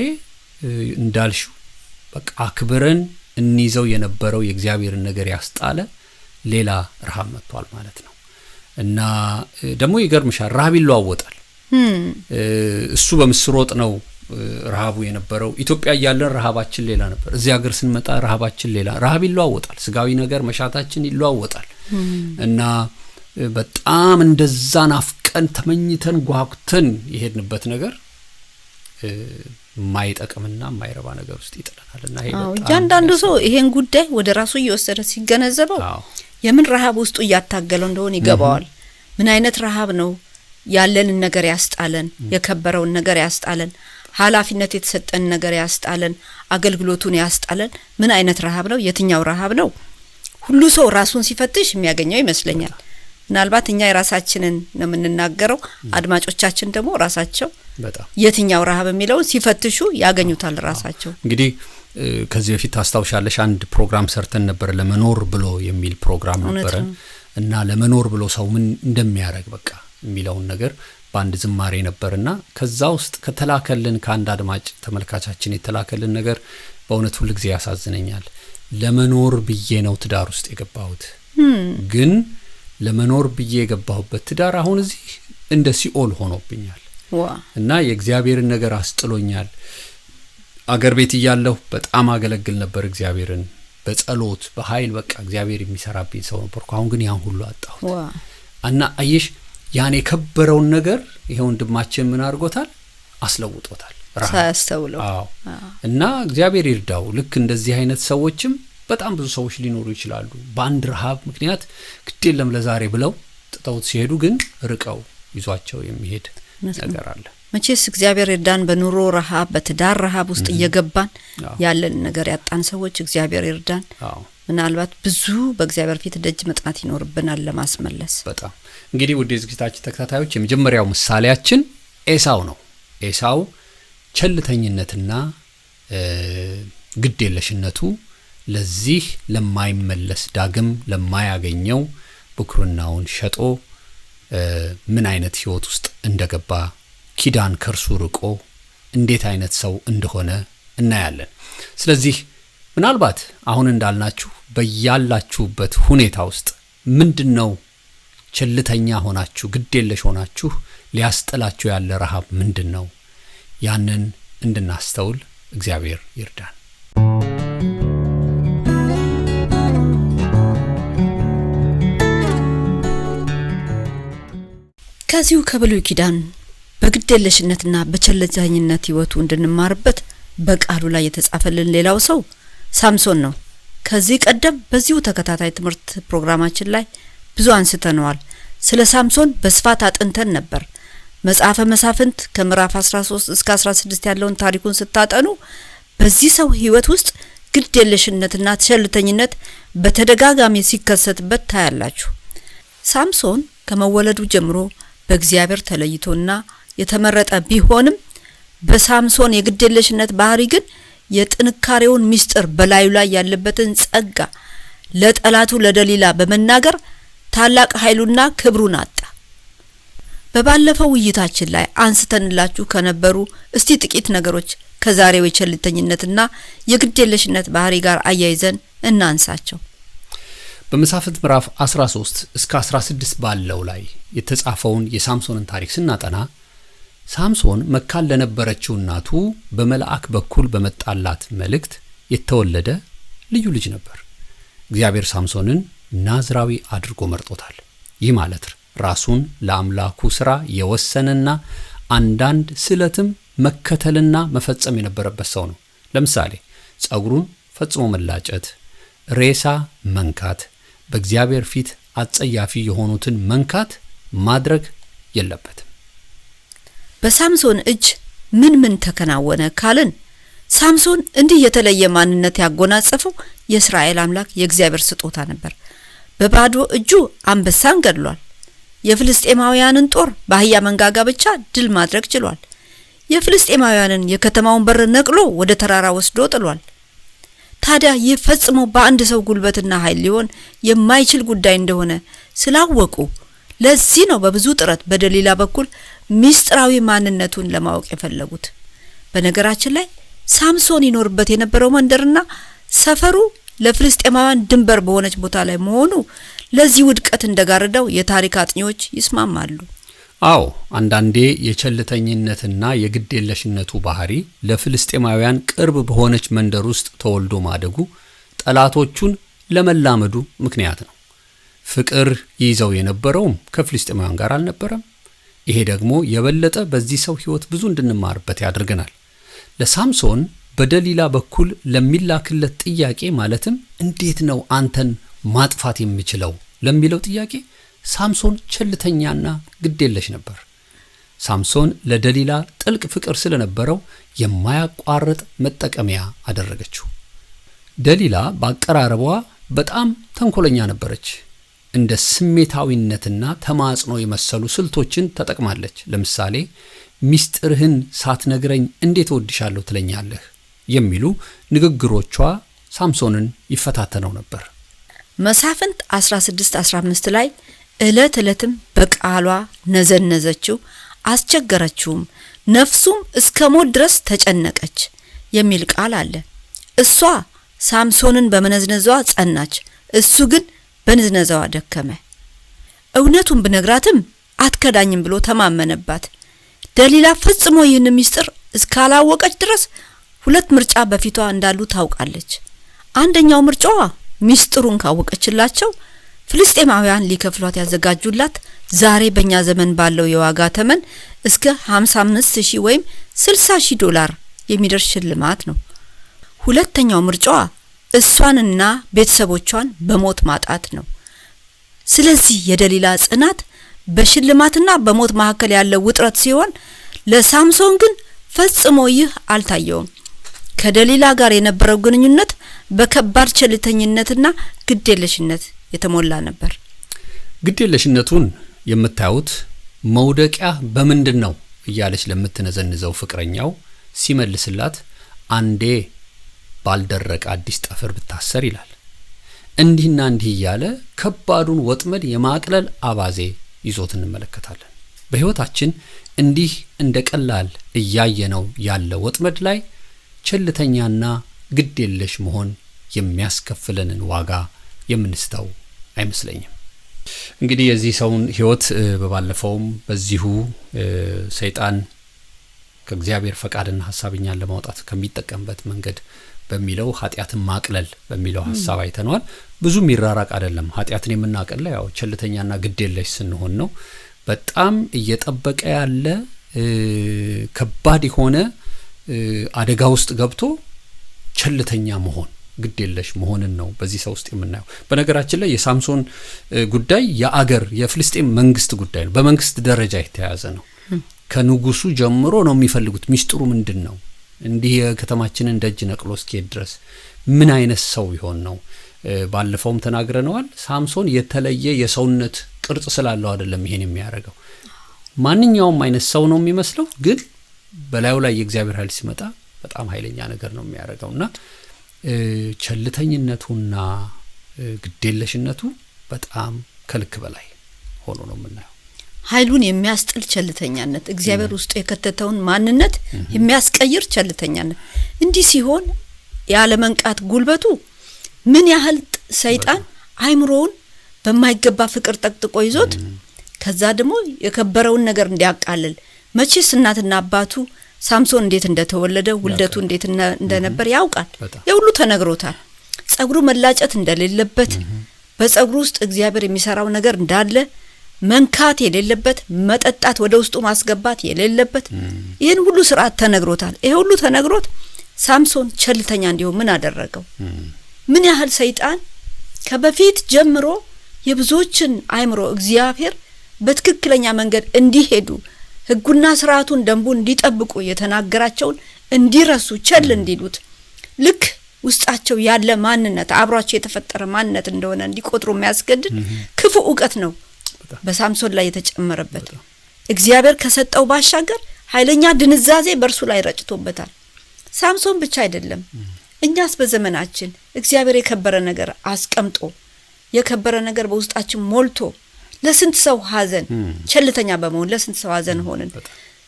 እንዳልሽው በቃ አክብረን እንይዘው የነበረው የእግዚአብሔርን ነገር ያስጣለ ሌላ ረሃብ መጥቷል ማለት ነው እና ደግሞ ይገርምሻል ረሃብ ይለዋወጣል እሱ በምስሮጥ ነው ረሃቡ የነበረው ኢትዮጵያ ያለን ረሃባችን ሌላ ነበር እዚህ ሀገር ስንመጣ ረሃባችን ሌላ ረሃብ ይለዋወጣል ስጋዊ ነገር መሻታችን ይለዋወጣል እና በጣም እንደዛ ናፍቀን ተመኝተን ጓጉተን የሄድንበት ነገር ማይጠቅምና ማይረባ ነገር ውስጥ ይጥለናልና ይሄ በጣም ያንዳንዱ ሰው ይሄን ጉዳይ ወደ ራሱ እየወሰደ ሲገነዘበው የምን ረሃብ ውስጡ ያታገለው እንደሆነ ይገባዋል ምን አይነት ረሃብ ነው ያለን ነገር ያስጣለን የከበረውን ነገር ያስጣለን ኃላፊነት የተሰጠን ነገር ያስጣለን አገልግሎቱን ያስጣለን ምን አይነት ረሃብ ነው የትኛው ረሃብ ነው ሁሉ ሰው ራሱን ሲፈትሽ የሚያገኘው ይመስለኛል ምናልባት እኛ የራሳችንን ነው የምንናገረው አድማጮቻችን ደግሞ ራሳቸው በጣም የትኛው ረሃብ የሚለው ሲፈትሹ ያገኙታል ራሳቸው እንግዲህ ከዚህ በፊት ታስታውሻለሽ አንድ ፕሮግራም ሰርተን ነበር ለመኖር ብሎ የሚል ፕሮግራም ነበር እና ለመኖር ብሎ ሰው ምን እንደሚያረግ በቃ የሚለውን ነገር ባንድ ዝማሬ ነበርና ከዛ ውስጥ ከተላከልን ከአንድ አድማጭ ተመልካቻችን የተላከልን ነገር በእውነት ሁሉ ጊዜ ያሳዝነኛል ለመኖር ብዬ ነው ትዳር ውስጥ የገባሁት ግን ለመኖር ብዬ የገባሁበት ትዳር አሁን እዚህ እንደ ሲኦል ሆኖብኛል እና የእግዚአብሔርን ነገር አስጥሎኛል አገር ቤት ያለው በጣም አገለግል ነበር እግዚአብሔርን በጸሎት በኃይል በቃ እግዚአብሔር የሚሰራብኝ ሰው ነበርኩ አሁን ግን ያን ሁሉ አጣሁት እና አየሽ ያኔ ከበረውን ነገር ይሄ ወንድማችን ምን አድርጎታል አስለውጦታል ሳያስተውለው እና እግዚአብሔር ይርዳው ልክ እንደዚህ አይነት ሰዎችም በጣም ብዙ ሰዎች ሊኖሩ ይችላሉ በአንድ ረሃብ ምክንያት ግዴለም ለዛሬ ብለው ጥተውት ሲሄዱ ግን ርቀው ይዟቸው የሚሄድ ነገር አለ መቼስ እግዚአብሔር ይርዳን በኑሮ ረሃብ በትዳር ረሃብ ውስጥ እየገባን ያለን ነገር ያጣን ሰዎች እግዚአብሔር ይርዳን ምናልባት ብዙ በእግዚአብሔር ፊት ደጅ መጥናት ይኖርብናል ለማስመለስ በጣም እንግዲህ ወደ ዝግጅታችን ተከታታዮች የመጀመሪያው ምሳሌያችን ኤሳው ነው ኤሳው ቸልተኝነትና ግዴለሽነቱ ለዚህ ለማይመለስ ዳግም ለማያገኘው ብኩርናውን ሸጦ ምን አይነት ህይወት ውስጥ እንደገባ ኪዳን ከርሱ ርቆ እንዴት አይነት ሰው እንደሆነ እናያለን ስለዚህ ምናልባት አሁን እንዳልናችሁ በያላችሁበት ሁኔታ ውስጥ ምንድነው ቸልተኛ ሆናችሁ ግዴለሽ ሆናችሁ ሊያስጠላችሁ ያለ ረሃብ ምንድነው ያንን እንድናስተውል እግዚአብሔር ይርዳን ከዚሁ ከብሉይ ኪዳን በግዴለሽነትና በቸልተኝነት ህይወቱ እንድንማርበት በቃሉ ላይ የተጻፈልን ሌላው ሰው ሳምሶን ነው ከዚህ ቀደም በዚሁ ተከታታይ ትምህርት ፕሮግራማችን ላይ ብዙ አንስተነዋል ስለ ሳምሶን በስፋት አጥንተን ነበር መጽሐፈ መሳፍንት ከምዕራፍ 13 እስከ 16 ያለውን ታሪኩን ስታጠኑ በዚህ ሰው ህይወት ውስጥ ግዴለሽነትና ቸልተኝነት በተደጋጋሚ ሲከሰትበት ታያላችሁ ሳምሶን ከመወለዱ ጀምሮ በእግዚአብሔር ተለይቶና የተመረጠ ቢሆንም በሳምሶን የግዴለሽነት ባህሪ ግን የጥንካሬውን ሚስጥር በላዩ ላይ ያለበትን ጸጋ ለጠላቱ ለደሊላ በመናገር ታላቅ ኃይሉና ክብሩን አጣ በባለፈው ውይይታችን ላይ አንስተንላችሁ ከነበሩ እስቲ ጥቂት ነገሮች ከዛሬው የቸልተኝነትና የግዴለሽነት ባህሪ ጋር አያይዘን እናንሳቸው በመሳፍንት ምዕራፍ 13 እስከ 16 ባለው ላይ የተጻፈውን የሳምሶንን ታሪክ ስናጠና ሳምሶን መካን ለነበረችው እናቱ በመልአክ በኩል በመጣላት መልእክት የተወለደ ልዩ ልጅ ነበር እግዚአብሔር ሳምሶንን ናዝራዊ አድርጎ መርጦታል። ይህ ማለት ራሱን ለአምላኩ ሥራ የወሰነና አንዳንድ ስዕለትም መከተልና መፈጸም የነበረበት ሰው ነው። ለምሳሌ ጸጉሩን ፈጽሞ መላጨት፣ ሬሳ መንካት፣ በእግዚአብሔር ፊት አጸያፊ የሆኑትን መንካት ማድረግ የለበትም። በሳምሶን እጅ ምን ተከናወነ ካልን ሳምሶን እንዲህ የተለየ ማንነት ያጎናጸፈው የእስራኤል አምላክ የእግዚአብሔር ስጦታ ነበር። በባዶ እጁ አንበሳን ገድሏል። የፍልስጤማውያንን ጦር በአህያ መንጋጋ ብቻ ድል ማድረግ ችሏል። የፍልስጤማውያንን የከተማውን በር ነቅሎ ወደ ተራራ ወስዶ ጥሏል። ታዲያ ይህ ፈጽሞ በአንድ ሰው ጉልበትና ኃይል ሊሆን የማይችል ጉዳይ እንደሆነ ስላወቁ ለዚህ ነው በብዙ ጥረት በደሊላ በኩል ሚስጥራዊ ማንነቱን ለማወቅ የፈለጉት። በነገራችን ላይ ሳምሶን ይኖርበት የነበረው መንደርና ሰፈሩ ለፍልስጤማውያን ድንበር በሆነች ቦታ ላይ መሆኑ ለዚህ ውድቀት እንደጋረደው የታሪክ አጥኚዎች ይስማማሉ። አዎ፣ አንዳንዴ የቸልተኝነትና የግዴለሽነቱ ባህሪ ለፍልስጤማውያን ቅርብ በሆነች መንደር ውስጥ ተወልዶ ማደጉ ጠላቶቹን ለመላመዱ ምክንያት ነው። ፍቅር ይዘው የነበረውም ከፍልስጤማውያን ጋር አልነበረም። ይሄ ደግሞ የበለጠ በዚህ ሰው ሕይወት ብዙ እንድንማርበት ያድርገናል። ለሳምሶን በደሊላ በኩል ለሚላክለት ጥያቄ ማለትም እንዴት ነው አንተን ማጥፋት የምችለው ለሚለው ጥያቄ ሳምሶን ቸልተኛና ግዴለሽ ነበር። ሳምሶን ለደሊላ ጥልቅ ፍቅር ስለነበረው የማያቋርጥ መጠቀሚያ አደረገችው። ደሊላ በአቀራረቧ በጣም ተንኮለኛ ነበረች። እንደ ስሜታዊነትና ተማጽኖ የመሰሉ ስልቶችን ተጠቅማለች። ለምሳሌ ሚስጥርህን ሳትነግረኝ እንዴት ወድሻለሁ ትለኛለህ የሚሉ ንግግሮቿ ሳምሶንን ይፈታተነው ነበር። መሳፍንት 16:15 ላይ ዕለትም በቃሏ ነዘነዘችው፣ አስቸገረችውም፣ ነፍሱም እስከ ሞት ድረስ ተጨነቀች የሚል ቃል አለ። እሷ ሳምሶንን በመነዝነዟ ጸናች፣ እሱ ግን በንዝነዛዋ ደከመ። እውነቱን ብነግራትም አትከዳኝም ብሎ ተማመነባት። ደሊላ ፈጽሞ ይህን ሚስጥር እስካላወቀች ድረስ ሁለት ምርጫ በፊቷ እንዳሉ ታውቃለች። አንደኛው ምርጫዋ ሚስጥሩን ካወቀችላቸው ፍልስጤማውያን ሊከፍሏት ያዘጋጁላት ዛሬ በእኛ ዘመን ባለው የዋጋ ተመን እስከ 55,000 ወይም 60,000 ዶላር የሚደርስ ሽልማት ነው። ሁለተኛው ምርጫዋ እሷንና ቤተሰቦቿን በሞት ማጣት ነው። ስለዚህ የደሊላ ጽናት በሽልማትና በሞት መካከል ያለው ውጥረት ሲሆን፣ ለሳምሶን ግን ፈጽሞ ይህ አልታየውም። ከደሊላ ጋር የነበረው ግንኙነት በከባድ ቸልተኝነትና ግዴለሽነት የተሞላ ነበር። ግዴለሽነቱን የምታዩት መውደቂያ በምንድን ነው እያለች ለምትነዘንዘው ፍቅረኛው ሲመልስላት አንዴ ባልደረቀ አዲስ ጠፍር ብታሰር ይላል። እንዲህና እንዲህ እያለ ከባዱን ወጥመድ የማቅለል አባዜ ይዞት እንመለከታለን። በሕይወታችን እንዲህ እንደ ቀላል እያየነው ያለ ወጥመድ ላይ ቸልተኛና ግዴለሽ መሆን የሚያስከፍለንን ዋጋ የምንስተው አይመስለኝም። እንግዲህ የዚህ ሰውን ሕይወት በባለፈውም በዚሁ ሰይጣን ከእግዚአብሔር ፈቃድና ሐሳብኛን ለማውጣት ከሚጠቀምበት መንገድ በሚለው ኃጢአትን ማቅለል በሚለው ሐሳብ አይተነዋል። ብዙ ሚራራቅ አይደለም። ኃጢአትን የምናቀለው ያው ቸልተኛና ግዴለሽ ስንሆን ነው። በጣም እየጠበቀ ያለ ከባድ የሆነ አደጋ ውስጥ ገብቶ ቸልተኛ መሆን ግዴለሽ መሆንን ነው በዚህ ሰው ውስጥ የምናየው። በነገራችን ላይ የሳምሶን ጉዳይ የፍልስጤም መንግስት ጉዳይ ነው። በመንግስት ደረጃ የተያዘ ነው። ከንጉሱ ጀምሮ ነው የሚፈልጉት። ሚስጥሩ ምንድነው? እንዲህ የከተማችንን ደጅ ነቅሎ እስኪሄድ ድረስ ምን አይነት ሰው ይሆን ነው? ባለፈውም ተናግረነዋል። ሳምሶን የተለየ የሰውነት ቅርጽ ስላለው አይደለም ይሄን የሚያደርገው። ማንኛውም አይነት ሰው ነው የሚመስለው፣ ግን በላዩ ላይ የእግዚአብሔር ኃይል ሲመጣ በጣም ኃይለኛ ነገር ነው የሚያደርገውና ቸልተኝነቱና ግዴለሽነቱ በጣም ከልክ በላይ ሆኖ ነው የምናየው። ኃይሉን የሚያስጥል ቸልተኛነት፣ እግዚአብሔር ውስጥ የከተተውን ማንነት የሚያስቀይር ቸልተኛነት። እንዲህ ሲሆን ያለ መንቃት ጉልበቱ ምን ያህል ሰይጣን አይምሮውን በማይገባ ፍቅር ጠቅጥቆ ይዞት ከዛ ደግሞ የከበረውን ነገር እንዲያቃልል መቼስ እናትና አባቱ ሳምሶን እንዴት እንደተወለደ ውልደቱ እንዴት እንደነበር ያውቃል። የሁሉ ተነግሮታል። ጸጉሩ መላጨት እንደሌለበት በጸጉሩ ውስጥ እግዚአብሔር የሚሰራው ነገር እንዳለ መንካት የሌለበት መጠጣት ወደ ውስጡ ማስገባት የሌለበት ይሄን ሁሉ ስርዓት ተነግሮታል። ይሄ ሁሉ ተነግሮት ሳምሶን ቸልተኛ እንዲሆን ምን አደረገው? ምን ያህል ሰይጣን ከበፊት ጀምሮ የብዙዎችን አይምሮ እግዚአብሔር በትክክለኛ መንገድ እንዲሄዱ ህጉና ስርዓቱን ደንቡን እንዲጠብቁ የተናገራቸውን እንዲረሱ ቸል እንዲሉት ልክ ውስጣቸው ያለ ማንነት አብሯቸው የተፈጠረ ማንነት እንደሆነ እንዲቆጥሩ የሚያስገድድ ክፉ ዕውቀት ነው በሳምሶን ላይ የተጨመረበት። እግዚአብሔር ከሰጠው ባሻገር ኃይለኛ ድንዛዜ በእርሱ ላይ ረጭቶበታል። ሳምሶን ብቻ አይደለም፣ እኛስ በዘመናችን እግዚአብሔር የከበረ ነገር አስቀምጦ የከበረ ነገር በውስጣችን ሞልቶ ለስንት ሰው ሐዘን ቸልተኛ በመሆን ለስንት ሰው ሐዘን ሆነን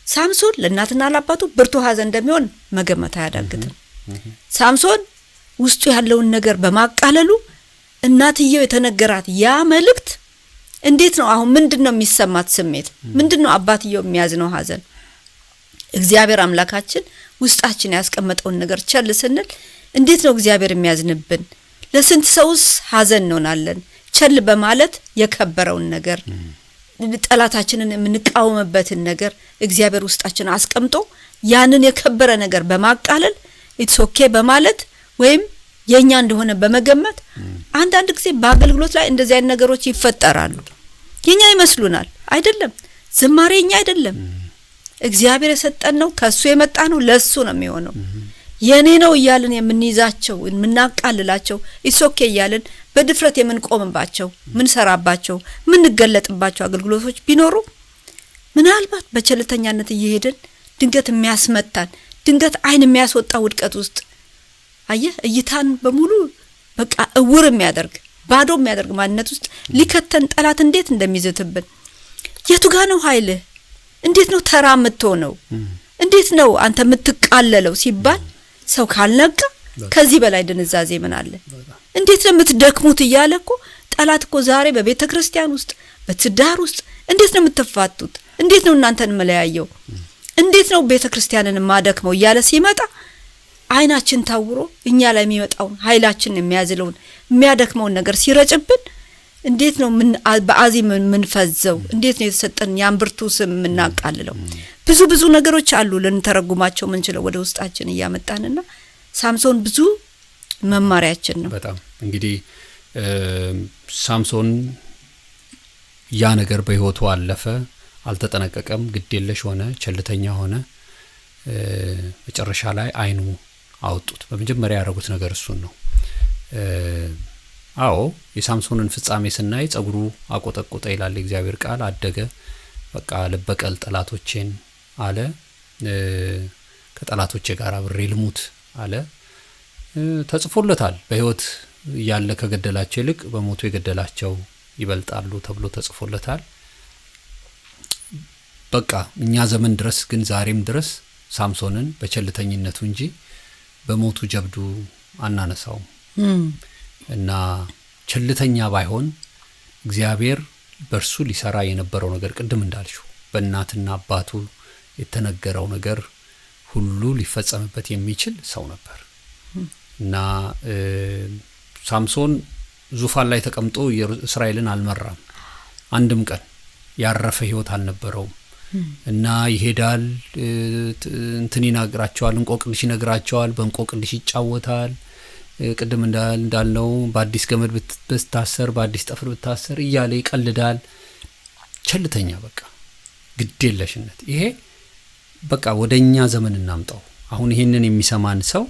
ሳምሶን ለእናትና ለአባቱ ብርቱ ሐዘን እንደሚሆን መገመት አያዳግትም። ሳምሶን ውስጡ ያለውን ነገር በማቃለሉ እናትየው የተነገራት ያ መልእክት እንዴት ነው አሁን ምንድነው የሚሰማት ስሜት? ምንድነው አባትየው የሚያዝነው ሐዘን? እግዚአብሔር አምላካችን ውስጣችን ያስቀመጠውን ነገር ቸል ስንል እንዴት ነው እግዚአብሔር የሚያዝንብን? ለስንት ሰውስ ሐዘን እንሆናለን ቸል በማለት የከበረውን ነገር ጠላታችንን የምንቃወምበትን ነገር እግዚአብሔር ውስጣችን አስቀምጦ ያንን የከበረ ነገር በማቃለል ኢትስ ኦኬ በማለት ወይም የኛ እንደሆነ በመገመት አንዳንድ ጊዜ በአገልግሎት ላይ እንደዚህ አይነት ነገሮች ይፈጠራሉ። የኛ ይመስሉናል። አይደለም፣ ዝማሬ የኛ አይደለም፣ እግዚአብሔር የሰጠን ነው፣ ከሱ የመጣ ነው፣ ለሱ ነው የሚሆነው። የኔ ነው እያልን የምንይዛቸው የምናቃልላቸው ኢትስ ኦኬ እያልን በድፍረት የምንቆምባቸው ምንሰራባቸው ምንገለጥባቸው አገልግሎቶች ቢኖሩ ምናልባት በቸልተኛነት እየሄድን ድንገት የሚያስመታን ድንገት አይን የሚያስወጣ ውድቀት ውስጥ አየህ እይታን በሙሉ በቃ እውር የሚያደርግ ባዶ የሚያደርግ ማንነት ውስጥ ሊከተን ጠላት እንዴት እንደሚዘትብን የቱ ጋር ነው ኃይልህ? እንዴት ነው ተራ የምትሆነው? እንዴት ነው አንተ የምትቃለለው ሲባል ሰው ካልነቃ ከዚህ በላይ ድንዛዜ ምን አለ? እንዴት ነው የምትደክሙት እያለ እኮ ጠላት እኮ ዛሬ በቤተ ክርስቲያን ውስጥ በትዳር ውስጥ እንዴት ነው የምትፋቱት? እንዴት ነው እናንተን መለያየው? እንዴት ነው ቤተ ክርስቲያንን ማደክመው እያለ ሲመጣ አይናችን ታውሮ እኛ ላይ የሚመጣው ኃይላችን የሚያዝለውን የሚያደክመውን ነገር ሲረጭብን እንዴት ነው በአዚም ምንፈዘው? እንዴት ነው የተሰጠን ያን ብርቱ ስም ምናቃልለው? ብዙ ነገሮች አሉ ልንተረጉማቸው ምንችለው ወደ ውስጣችን እያመጣንና ሳምሶን ብዙ መማሪያችን ነው። በጣም እንግዲህ ሳምሶን ያ ነገር በህይወቱ አለፈ፣ አልተጠነቀቀም፣ ግዴለሽ ሆነ፣ ቸልተኛ ሆነ። መጨረሻ ላይ አይኑ አወጡት። በመጀመሪያ ያደረጉት ነገር እሱን ነው። አዎ የሳምሶንን ፍጻሜ ስናይ ጸጉሩ አቆጠቆጠ ይላል እግዚአብሔር ቃል። አደገ፣ በቃ ልበቀል ጠላቶቼን አለ። ከጠላቶቼ ጋር አብሬ ልሙት አለ። ተጽፎለታል። በህይወት ያለ ከገደላቸው ይልቅ በሞቱ የገደላቸው ይበልጣሉ ተብሎ ተጽፎለታል። በቃ እኛ ዘመን ድረስ ግን ዛሬም ድረስ ሳምሶንን በቸልተኝነቱ እንጂ በሞቱ ጀብዱ አናነሳው እና ቸልተኛ ባይሆን እግዚአብሔር በርሱ ሊሰራ የነበረው ነገር ቅድም እንዳልሽው በእናትና አባቱ የተነገረው ነገር ሁሉ ሊፈጸምበት የሚችል ሰው ነበር እና ሳምሶን ዙፋን ላይ ተቀምጦ እስራኤልን አልመራም። አንድም ቀን ያረፈ ህይወት አልነበረውም እና ይሄዳል፣ እንትን ይነግራቸዋል፣ እንቆቅልሽ ይነግራቸዋል፣ በእንቆቅልሽ ይጫወታል። ቅድም እንዳልነው በአዲስ ገመድ ብታሰር በአዲስ ጠፍር ብታሰር እያለ ይቀልዳል። ቸልተኛ፣ በቃ ግዴለሽነት። ይሄ በቃ ወደኛ ዘመን እናምጣው። አሁን ይሄንን የሚሰማን ሰው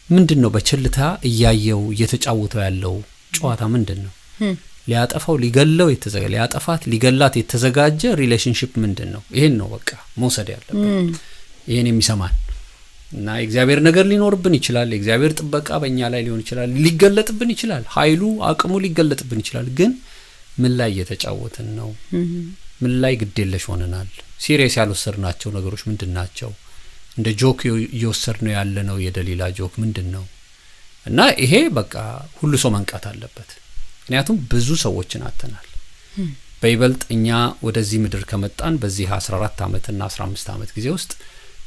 ምንድነው በቸልታ እያየው እየተጫወተው ያለው ጨዋታ ምንድነው? ሊያጠፋው ሊገለው የተዘጋጀ ሊያጠፋት ሊገላት የተዘጋጀ ሪሌሽንሺፕ ምንድነው? ይሄን ነው በቃ መውሰድ ያለበት። ይሄን የሚሰማን እና እግዚአብሔር ነገር ሊኖርብን ይችላል። እግዚአብሔር ጥበቃ በእኛ ላይ ሊሆን ይችላል፣ ሊገለጥብን ይችላል፣ ኃይሉ አቅሙ ሊገለጥብን ይችላል። ግን ምን ላይ የተጫወትን ነው? ምን ላይ ግዴለሽ ሆነናል? ሲሪየስ ያልወሰድናቸው ነገሮች ምንድናቸው? እንደ ጆክ እየወሰድነው ያለነው የደሊላ ጆክ ምንድነው? እና ይሄ በቃ ሁሉ ሰው መንቃት አለበት። ምክንያቱም ብዙ ሰዎችን አተናል። በይበልጥ እኛ ወደዚህ ምድር ከመጣን በዚህ 14 አመት እና 15 አመት ጊዜ ውስጥ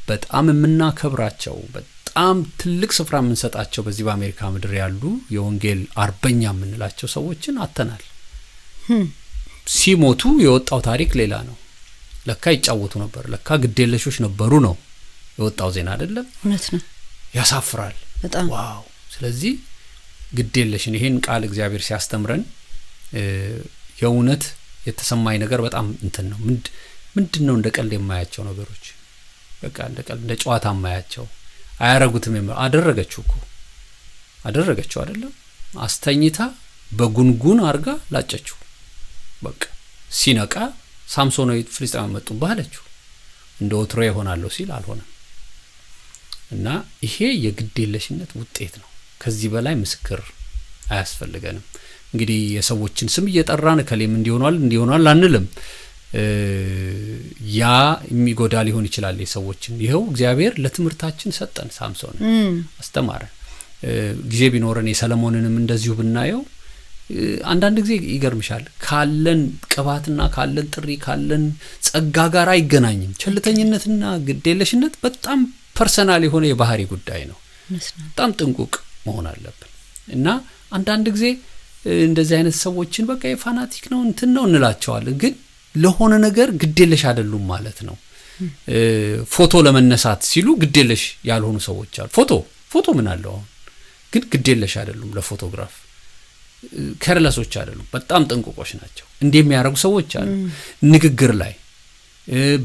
በጣም የምናከብራቸው በጣም ትልቅ ስፍራ የምንሰጣቸው በዚህ በአሜሪካ ምድር ያሉ የወንጌል አርበኛ የምንላቸው ሰዎችን አተናል። ሲሞቱ የወጣው ታሪክ ሌላ ነው። ለካ ይጫወቱ ነበር፣ ለካ ግዴለሾች ነበሩ ነው የወጣው ዜና አይደለም። እውነት ነው። ያሳፍራል በጣም ዋው። ስለዚህ ግዴለሽን ይሄን ቃል እግዚአብሔር ሲያስተምረን የእውነት የተሰማኝ ነገር በጣም እንትን ነው። ምንድነው እንደ ቀልድ የማያቸው ነገሮች፣ በቃ እንደ ቀልድ እንደ ጨዋታ የማያቸው አያረጉትም። አደረገችው አይደለም፣ አስተኝታ በጉንጉን አርጋ ላጨችው። በቃ ሲነቃ ሳምሶናዊ ፍልስጤማውያን መጡብህ አለችው። እንደ ወትሮ ይሆናለሁ ሲል አልሆነም። እና ይሄ የግዴለሽነት ውጤት ነው። ከዚህ በላይ ምስክር አያስፈልገንም። እንግዲህ የሰዎችን ስም እየጠራን ከሌም እንዲሆናል አንልም። ያ የሚጎዳ ሊሆን ይችላል የሰዎችን። ይሄው እግዚአብሔር ለትምህርታችን ሰጠን። ሳምሶን አስተማረን። ጊዜ ቢኖረን የሰለሞንንም እንደዚሁ ብናየው አንዳንድ ጊዜ ይገርምሻል፣ ካለን ቅባትና ካለን ጥሪ ካለን ጸጋ ጋር አይገናኝም። ቸልተኝነትና ግዴለሽነት በጣም ፐርሰናል የሆነ የባህሪ ጉዳይ ነው። በጣም ጥንቁቅ መሆን አለብን። እና አንዳንድ ጊዜ እንደዚህ አይነት ሰዎችን በቃ የፋናቲክ ነው እንትን ነው እንላቸዋለን፣ ግን ለሆነ ነገር ግዴለሽ አይደሉም ማለት ነው። ፎቶ ለመነሳት ሲሉ ግዴለሽ ያልሆኑ ሰዎች አሉ። ፎቶ ምን አለው አሁን፣ ግን ግዴለሽ አይደሉም ለፎቶግራፍ። ከርለሶች አይደሉም፣ በጣም ጥንቁቆች ናቸው። እንደሚያደርጉ ሰዎች አሉ። ንግግር ላይ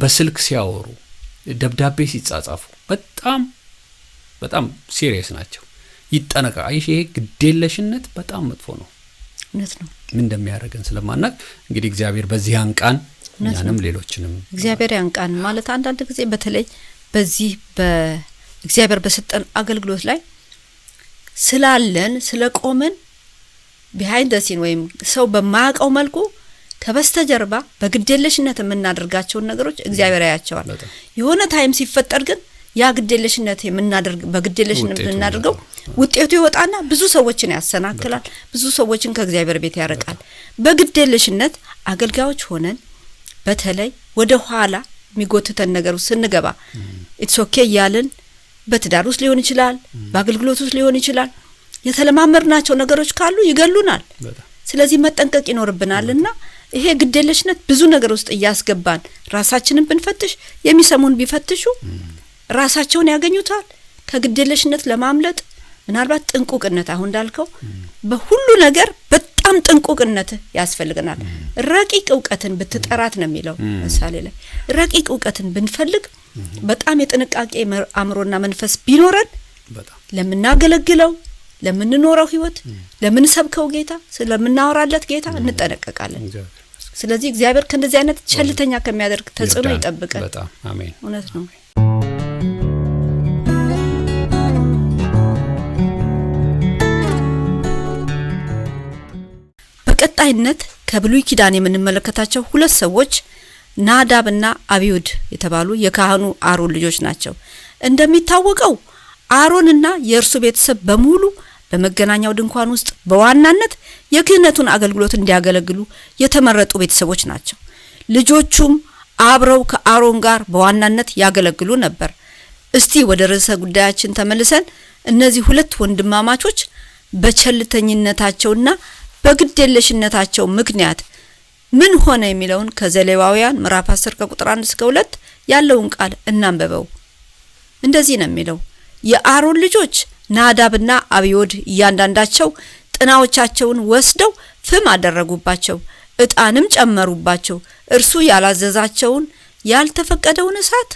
በስልክ ሲያወሩ፣ ደብዳቤ ሲጻጻፉ በጣም ሲሪየስ ናቸው። ይጠነቃ። ይሄ ግዴለሽነት በጣም መጥፎ ነው። እውነት ነው። ምን እንደሚያደርገን ስለማናቅ እንግዲህ እግዚአብሔር በዚህ አንቃን፣ እኛንም ሌሎችንም እግዚአብሔር ያንቃን። ማለት አንዳንድ ጊዜ በተለይ በዚህ በእግዚአብሔር በሰጠን አገልግሎት ላይ ስላለን ስለቆምን ቢሃይንድ ዘ ሲን ወይም ሰው በማያውቀው መልኩ ከበስተጀርባ በግዴለሽነት የምናደርጋቸውን ነገሮች እግዚአብሔር ያያቸዋል። የሆነ ታይም ሲፈጠር ግን ያ ግዴለሽነት በግዴለሽነት የምናደርገው ውጤቱ ይወጣና ብዙ ሰዎችን ያሰናክላል፣ ብዙ ሰዎችን ከእግዚአብሔር ቤት ያርቃል። በግዴለሽነት አገልጋዮች ሆነን በተለይ ወደ ኋላ የሚጎትተን ነገር ስንገባ ኢትስ ኦኬ ያለን በትዳር ውስጥ ሊሆን ይችላል፣ በአገልግሎት ውስጥ ሊሆን ይችላል። የተለማመድናቸው ነገሮች ካሉ ይገሉናል። ስለዚህ መጠንቀቅ ይኖርብናልና ይሄ ግዴለሽነት ብዙ ነገር ውስጥ እያስገባን ራሳችንን ብንፈትሽ፣ የሚሰሙን ቢፈትሹ ራሳቸውን ያገኙታል። ከግዴለሽነት ለማምለጥ ምናልባት ጥንቁቅነት፣ አሁን እንዳልከው በሁሉ ነገር በጣም ጥንቁቅነት ያስፈልገናል። ረቂቅ ዕውቀትን ብትጠራት ነው የሚለው ምሳሌ ላይ። ረቂቅ ዕውቀትን ብንፈልግ በጣም የጥንቃቄ አእምሮና መንፈስ ቢኖረን ለምናገለግለው ለምንኖረው ህይወት ለምንሰብከው ጌታ ስለምናወራለት ጌታ እንጠነቀቃለን። ስለዚህ እግዚአብሔር ከእንደዚህ አይነት ቸልተኛ ከሚያደርግ ተጽዕኖ ይጠብቀን። በጣም አሜን። እውነት ነው። በቀጣይነት ከብሉይ ኪዳን የምንመለከታቸው ሁለት ሰዎች ናዳብና አብዩድ የተባሉ የካህኑ አሮን ልጆች ናቸው። እንደሚታወቀው አሮንና የእርሱ ቤተሰብ በሙሉ በመገናኛው ድንኳን ውስጥ በዋናነት የክህነቱን አገልግሎት እንዲያገለግሉ የተመረጡ ቤተሰቦች ናቸው። ልጆቹም አብረው ከአሮን ጋር በዋናነት ያገለግሉ ነበር። እስቲ ወደ ርዕሰ ጉዳያችን ተመልሰን እነዚህ ሁለት ወንድማማቾች በቸልተኝነታቸውና በግዴለሽነታቸው ምክንያት ምን ሆነ የሚለውን ከዘሌዋውያን ምዕራፍ 10 ከቁጥር 1 እስከ 2 ያለውን ቃል እናንበበው። እንደዚህ ነው የሚለው። የአሮን ልጆች ናዳብና አብዩድ እያንዳንዳቸው ጥናዎቻቸውን ወስደው ፍም አደረጉባቸው፣ ዕጣንም ጨመሩባቸው። እርሱ ያላዘዛቸውን ያልተፈቀደውን እሳት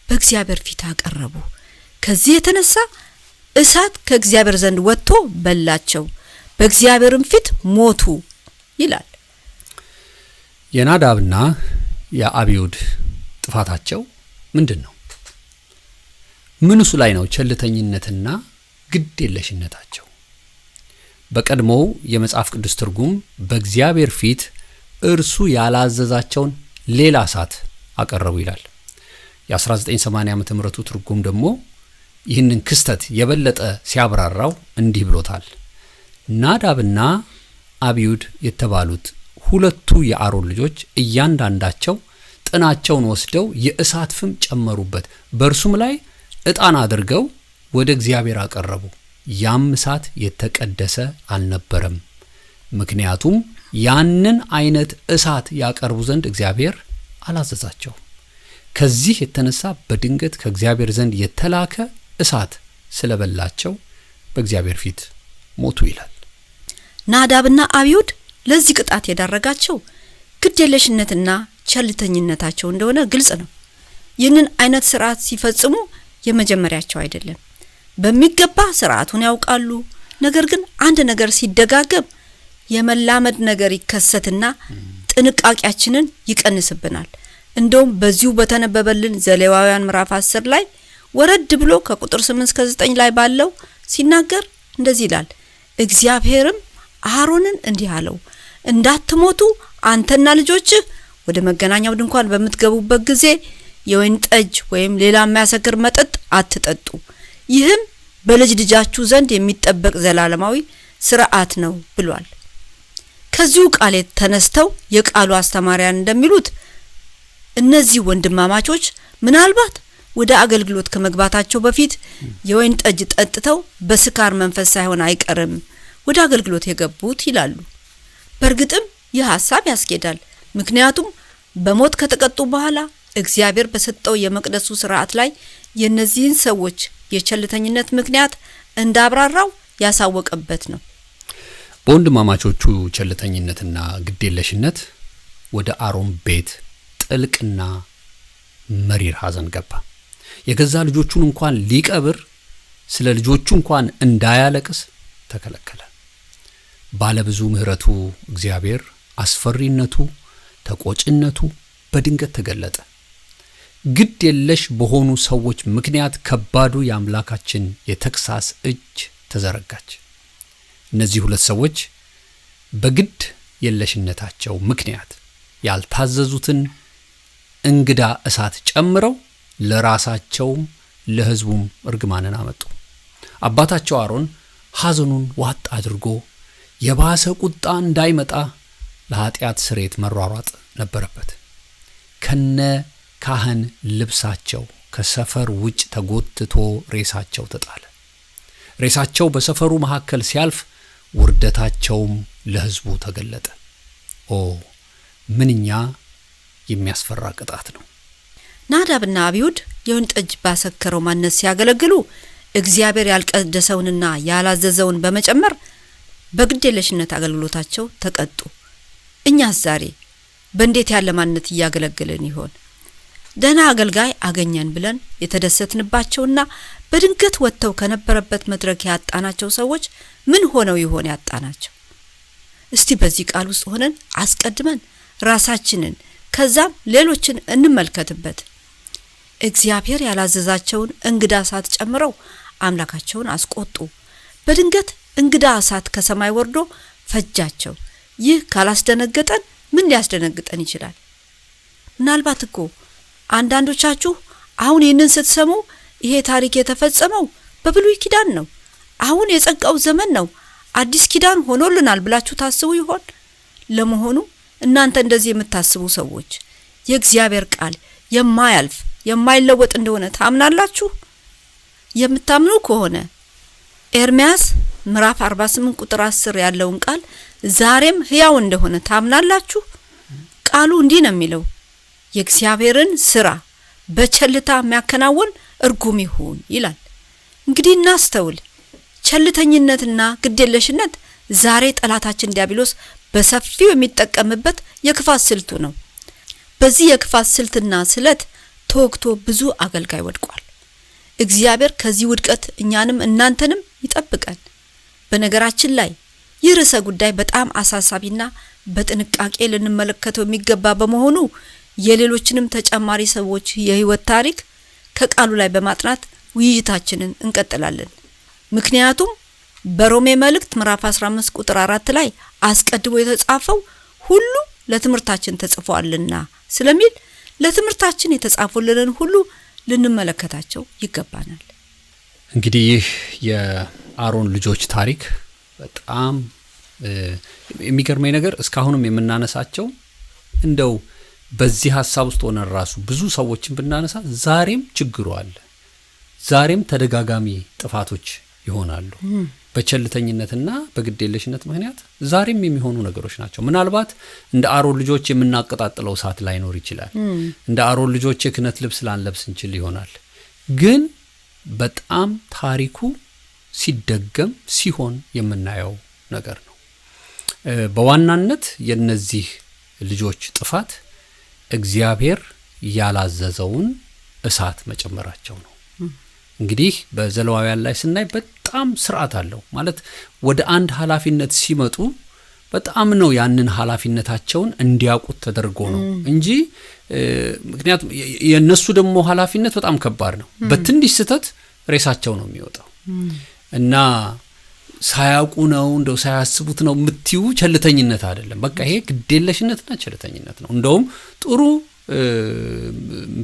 በእግዚአብሔር ፊት አቀረቡ። ከዚህ የተነሳ እሳት ከእግዚአብሔር ዘንድ ወጥቶ በላቸው፣ በእግዚአብሔርም ፊት ሞቱ ይላል። የናዳብና የአብዩድ ጥፋታቸው ምንድነው? ምንሱ ላይ ነው ቸልተኝነትና ግዴለሽነታቸው? በቀድሞው የመጽሐፍ ቅዱስ ትርጉም በእግዚአብሔር ፊት እርሱ ያላዘዛቸውን ሌላ እሳት አቀረቡ ይላል። የ1980 ዓመተ ምህረቱ ትርጉም ደግሞ ይህንን ክስተት የበለጠ ሲያብራራው እንዲህ ብሎታል። ናዳብና አብዩድ የተባሉት ሁለቱ የአሮን ልጆች እያንዳንዳቸው ጥናቸውን ወስደው የእሳት ፍም ጨመሩበት፣ በእርሱም ላይ ዕጣን አድርገው ወደ እግዚአብሔር አቀረቡ። ያም እሳት የተቀደሰ አልነበረም፣ ምክንያቱም ያንን አይነት እሳት ያቀርቡ ዘንድ እግዚአብሔር አላዘዛቸው። ከዚህ የተነሳ በድንገት ከእግዚአብሔር ዘንድ የተላከ እሳት ስለበላቸው በእግዚአብሔር ፊት ሞቱ ይላል። ናዳብና አብዩድ ለዚህ ቅጣት የዳረጋቸው ግዴለሽነትና ቸልተኝነታቸው እንደሆነ ግልጽ ነው። ይህንን አይነት ስርዓት ሲፈጽሙ የመጀመሪያቸው አይደለም። በሚገባ ስርዓቱን ያውቃሉ። ነገር ግን አንድ ነገር ሲደጋገም የመላመድ ነገር ይከሰትና ጥንቃቄያችንን ይቀንስብናል። እንደውም በዚሁ በተነበበልን ዘሌዋውያን ምዕራፍ 10 ላይ ወረድ ብሎ ከቁጥር 8 እስከ 9 ላይ ባለው ሲናገር እንደዚህ ይላል። እግዚአብሔርም አሮንን እንዲህ አለው፣ እንዳትሞቱ አንተና ልጆችህ ወደ መገናኛው ድንኳን በምትገቡበት ጊዜ የወይን ጠጅ ወይም ሌላ የሚያሰክር መጠጥ አትጠጡ። ይህም በልጅ ልጃችሁ ዘንድ የሚጠበቅ ዘላለማዊ ስርዓት ነው ብሏል። ከዚሁ ቃል ተነስተው የቃሉ አስተማሪያን እንደሚሉት እነዚህ ወንድማማቾች ምናልባት ወደ አገልግሎት ከመግባታቸው በፊት የወይን ጠጅ ጠጥተው በስካር መንፈስ ሳይሆን አይቀርም ወደ አገልግሎት የገቡት ይላሉ። በእርግጥም ይህ ሐሳብ ያስኬዳል። ምክንያቱም በሞት ከተቀጡ በኋላ እግዚአብሔር በሰጠው የመቅደሱ ስርዓት ላይ የነዚህን ሰዎች የቸልተኝነት ምክንያት እንዳብራራው ያሳወቀበት ነው። በወንድማማቾቹ ቸልተኝነትና ግዴለሽነት ወደ አሮን ቤት ጥልቅና መሪር ሐዘን ገባ። የገዛ ልጆቹን እንኳን ሊቀብር ስለ ልጆቹ እንኳን እንዳያለቅስ ተከለከለ። ባለብዙ ምህረቱ እግዚአብሔር አስፈሪነቱ፣ ተቆጭነቱ በድንገት ተገለጠ። ግድ የለሽ በሆኑ ሰዎች ምክንያት ከባዱ የአምላካችን የተክሳስ እጅ ተዘረጋች። እነዚህ ሁለት ሰዎች በግድ የለሽነታቸው ምክንያት ያልታዘዙትን እንግዳ እሳት ጨምረው ለራሳቸውም ለሕዝቡም እርግማንን አመጡ። አባታቸው አሮን ሐዘኑን ዋጥ አድርጎ የባሰ ቁጣ እንዳይመጣ ለኃጢአት ስርየት መሯሯጥ ነበረበት። ከነ ካህን ልብሳቸው ከሰፈር ውጭ ተጎትቶ ሬሳቸው ተጣለ። ሬሳቸው በሰፈሩ መካከል ሲያልፍ ውርደታቸውም ለሕዝቡ ተገለጠ። ኦ ምንኛ የሚያስፈራ ቅጣት ነው! ናዳብና አብዩድ የወይን ጠጅ ባሰከረው ማንነት ሲያገለግሉ እግዚአብሔር ያልቀደሰውንና ያላዘዘውን በመጨመር በግዴለሽነት አገልግሎታቸው ተቀጡ። እኛስ ዛሬ በእንዴት ያለ ማንነት እያገለገልን ይሆን? ደህና አገልጋይ አገኘን ብለን የተደሰትንባቸውና በድንገት ወጥተው ከነበረበት መድረክ ያጣናቸው ሰዎች ምን ሆነው ይሆን ያጣናቸው? እስቲ በዚህ ቃል ውስጥ ሆነን አስቀድመን ራሳችንን ከዛም ሌሎችን እንመልከትበት። እግዚአብሔር ያላዘዛቸውን እንግዳ እሳት ጨምረው አምላካቸውን አስቆጡ። በድንገት እንግዳ እሳት ከሰማይ ወርዶ ፈጃቸው። ይህ ካላስደነገጠን ምን ሊያስደነግጠን ይችላል? ምናልባት እኮ አንዳንዶቻችሁ አሁን ይህንን ስትሰሙ ይሄ ታሪክ የተፈጸመው በብሉይ ኪዳን ነው፣ አሁን የጸጋው ዘመን ነው፣ አዲስ ኪዳን ሆኖልናል ብላችሁ ታስቡ ይሆን? ለመሆኑ እናንተ እንደዚህ የምታስቡ ሰዎች የእግዚአብሔር ቃል የማያልፍ የማይለወጥ እንደሆነ ታምናላችሁ? የምታምኑ ከሆነ ኤርምያስ ምዕራፍ 48 ቁጥር 10 ያለውን ቃል ዛሬም ሕያው እንደሆነ ታምናላችሁ? ቃሉ እንዲህ ነው የሚለው፣ የእግዚአብሔርን ስራ በቸልታ የሚያከናውን እርጉም ይሁን ይላል። እንግዲህ እናስተውል። ቸልተኝነትና ግዴለሽነት ዛሬ ጠላታችን ዲያብሎስ በሰፊው የሚጠቀምበት የክፋት ስልቱ ነው። በዚህ የክፋት ስልትና ስለት ተወግቶ ብዙ አገልጋይ ወድቋል። እግዚአብሔር ከዚህ ውድቀት እኛንም እናንተንም ይጠብቀን። በነገራችን ላይ ይህ ርዕሰ ጉዳይ በጣም አሳሳቢና በጥንቃቄ ልንመለከተው የሚገባ በመሆኑ የሌሎችንም ተጨማሪ ሰዎች የህይወት ታሪክ ከቃሉ ላይ በማጥናት ውይይታችንን እንቀጥላለን። ምክንያቱም በሮሜ መልእክት ምዕራፍ 15 ቁጥር 4 ላይ አስቀድሞ የተጻፈው ሁሉ ለትምህርታችን ተጽፏልና ስለሚል ለትምህርታችን የተጻፉልንን ሁሉ ልንመለከታቸው ይገባናል። እንግዲህ ይህ የአሮን ልጆች ታሪክ በጣም የሚገርመኝ ነገር እስካሁንም የምናነሳቸው እንደው በዚህ ሐሳብ ውስጥ ሆነን ራሱ ብዙ ሰዎችን ብናነሳ ዛሬም ችግሩ አለ። ዛሬም ተደጋጋሚ ጥፋቶች ይሆናሉ። በቸልተኝነትና በግዴለሽነት ምክንያት ዛሬም የሚሆኑ ነገሮች ናቸው። ምናልባት እንደ አሮን ልጆች የምናቀጣጥለው እሳት ላይኖር ይችላል። እንደ አሮን ልጆች የክህነት ልብስ ላንለብስ እንችል ይሆናል። ግን በጣም ታሪኩ ሲደገም ሲሆን የምናየው ነገር ነው። በዋናነት የነዚህ ልጆች ጥፋት እግዚአብሔር ያላዘዘውን እሳት መጨመራቸው ነው። እንግዲህ በዘሌዋውያን ላይ ስናይ በጣም ስርዓት አለው። ማለት ወደ አንድ ኃላፊነት ሲመጡ በጣም ነው ያንን ኃላፊነታቸውን እንዲያውቁት ተደርጎ ነው እንጂ ምክንያቱም የነሱ ደግሞ ኃላፊነት በጣም ከባድ ነው። በትንሽ ስህተት ሬሳቸው ነው የሚወጣው እና ሳያውቁ ነው እንደው ሳያስቡት ነው የምትዩ ቸልተኝነት አይደለም። በቃ ይሄ ግዴለሽነትና ቸልተኝነት ነው። እንደውም ጥሩ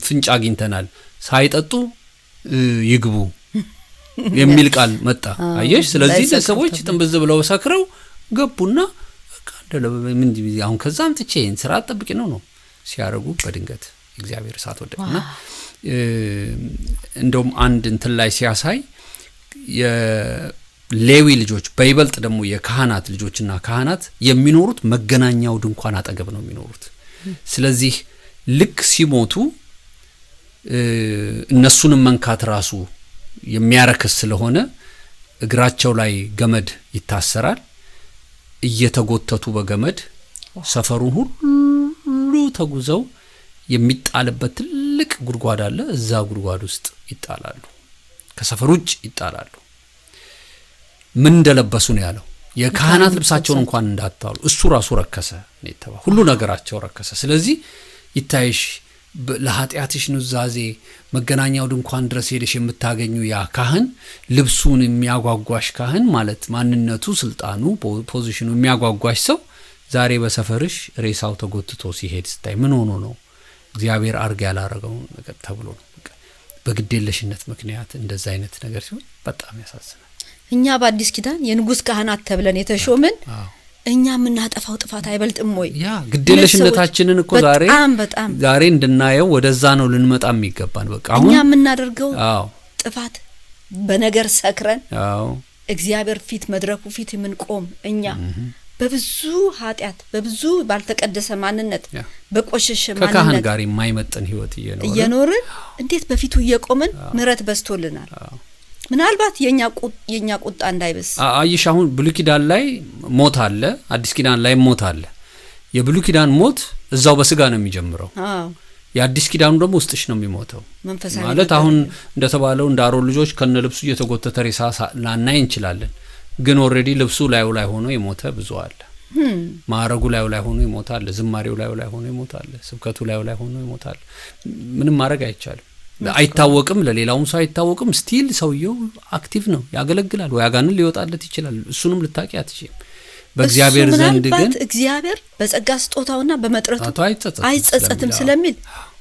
ፍንጭ አግኝተናል። ሳይጠጡ ይግቡ የሚል ቃል መጣ። አየሽ? ስለዚህ ለሰዎች ጥንብዝ ብለው ሰክረው ገቡና በቃ ምን አሁን ከዛም ጥቼ ስራ ጠብቂ ነው ሲያረጉ በድንገት እግዚአብሔር እሳት ወደቀና እንደውም አንድ እንትን ላይ ሲያሳይ የሌዊ ልጆች በይበልጥ ደግሞ የካህናት ልጆችና ካህናት የሚኖሩት መገናኛው ድንኳን አጠገብ ነው የሚኖሩት። ስለዚህ ልክ ሲሞቱ እነሱንም መንካት ራሱ የሚያረክስ ስለሆነ እግራቸው ላይ ገመድ ይታሰራል። እየተጎተቱ በገመድ ሰፈሩን ሁሉ ተጉዘው የሚጣልበት ትልቅ ጉድጓድ አለ። እዛ ጉድጓድ ውስጥ ይጣላሉ። ከሰፈር ውጭ ይጣላሉ። ምን እንደለበሱ ነው ያለው? የካህናት ልብሳቸውን እንኳን እንዳታሉ። እሱ ራሱ ረከሰ ነው። ሁሉ ነገራቸው ረከሰ። ስለዚህ ይታይሽ ለኃጢአትሽ ኑዛዜ መገናኛው ድንኳን ድረስ ሄደሽ የምታገኙ ያ ካህን ልብሱን የሚያጓጓሽ ካህን ማለት ማንነቱ፣ ስልጣኑ፣ ፖዚሽኑ የሚያጓጓሽ ሰው ዛሬ በሰፈርሽ ሬሳው ተጎትቶ ሲሄድ ስታይ ምን ሆኖ ነው? እግዚአብሔር አርጋ ያላረገው ነገር ተብሎ ነው። በግዴለሽነት ምክንያት እንደዛ አይነት ነገር ሲሆን በጣም ያሳዝናል። እኛ በአዲስ ኪዳን የንጉስ ካህናት ተብለን የተሾምን እኛ ምናጠፋው ጥፋት አይበልጥም ወይ? ያ ግዴለሽነታችንን እኮ ዛሬ እንድናየው ወደዛ ነው ልንመጣ የሚገባን። በቃ አሁን እኛ ምናደርገው ጥፋት በነገር ሰክረን እግዚአብሔር ፊት መድረኩ ፊት ምንቆም እኛ በብዙ ኃጢአት በብዙ ባልተቀደሰ ማንነት በቆሸሸ ማንነት ከካህን ጋር የማይመጥን ህይወት እየኖርን እንዴት በፊቱ እየቆምን ምሕረት በስቶልናል። ምናልባት የኛ ቁጣ እንዳይበስ አይሽ አሁን ብሉይ ኪዳን ላይ ሞት አለ፣ አዲስ ኪዳን ላይ ሞት አለ። የብሉይ ኪዳን ሞት እዛው በስጋ ነው የሚጀምረው። የአዲስ ኪዳኑ ደግሞ ውስጥሽ ነው የሚሞተው። ማለት አሁን እንደተባለው እንደ አሮን ልጆች ከነ ልብሱ እየተጎተተ ሬሳ ላናይ እንችላለን። ግን ኦሬዲ ልብሱ ላይ ሆኖ የሞተ ብዙ አለ። ማረጉ ላይ ሆኖ ይሞታል። ዝማሬው ላይ ሆኖ ይሞታል። ስብከቱ ላይ ሆኖ ይሞታል። ምንም ማድረግ አይቻልም። አይታወቅም፣ ለሌላውም ሰው አይታወቅም። ስቲል ሰውየው አክቲቭ ነው፣ ያገለግላል። ወይ አጋንን ሊወጣለት ይችላል። እሱንም ልታቂ አትችልም። በእግዚአብሔር ዘንድ ግን እግዚአብሔር በጸጋ ስጦታውና በመጥረቱ አይጸጸትም ስለሚል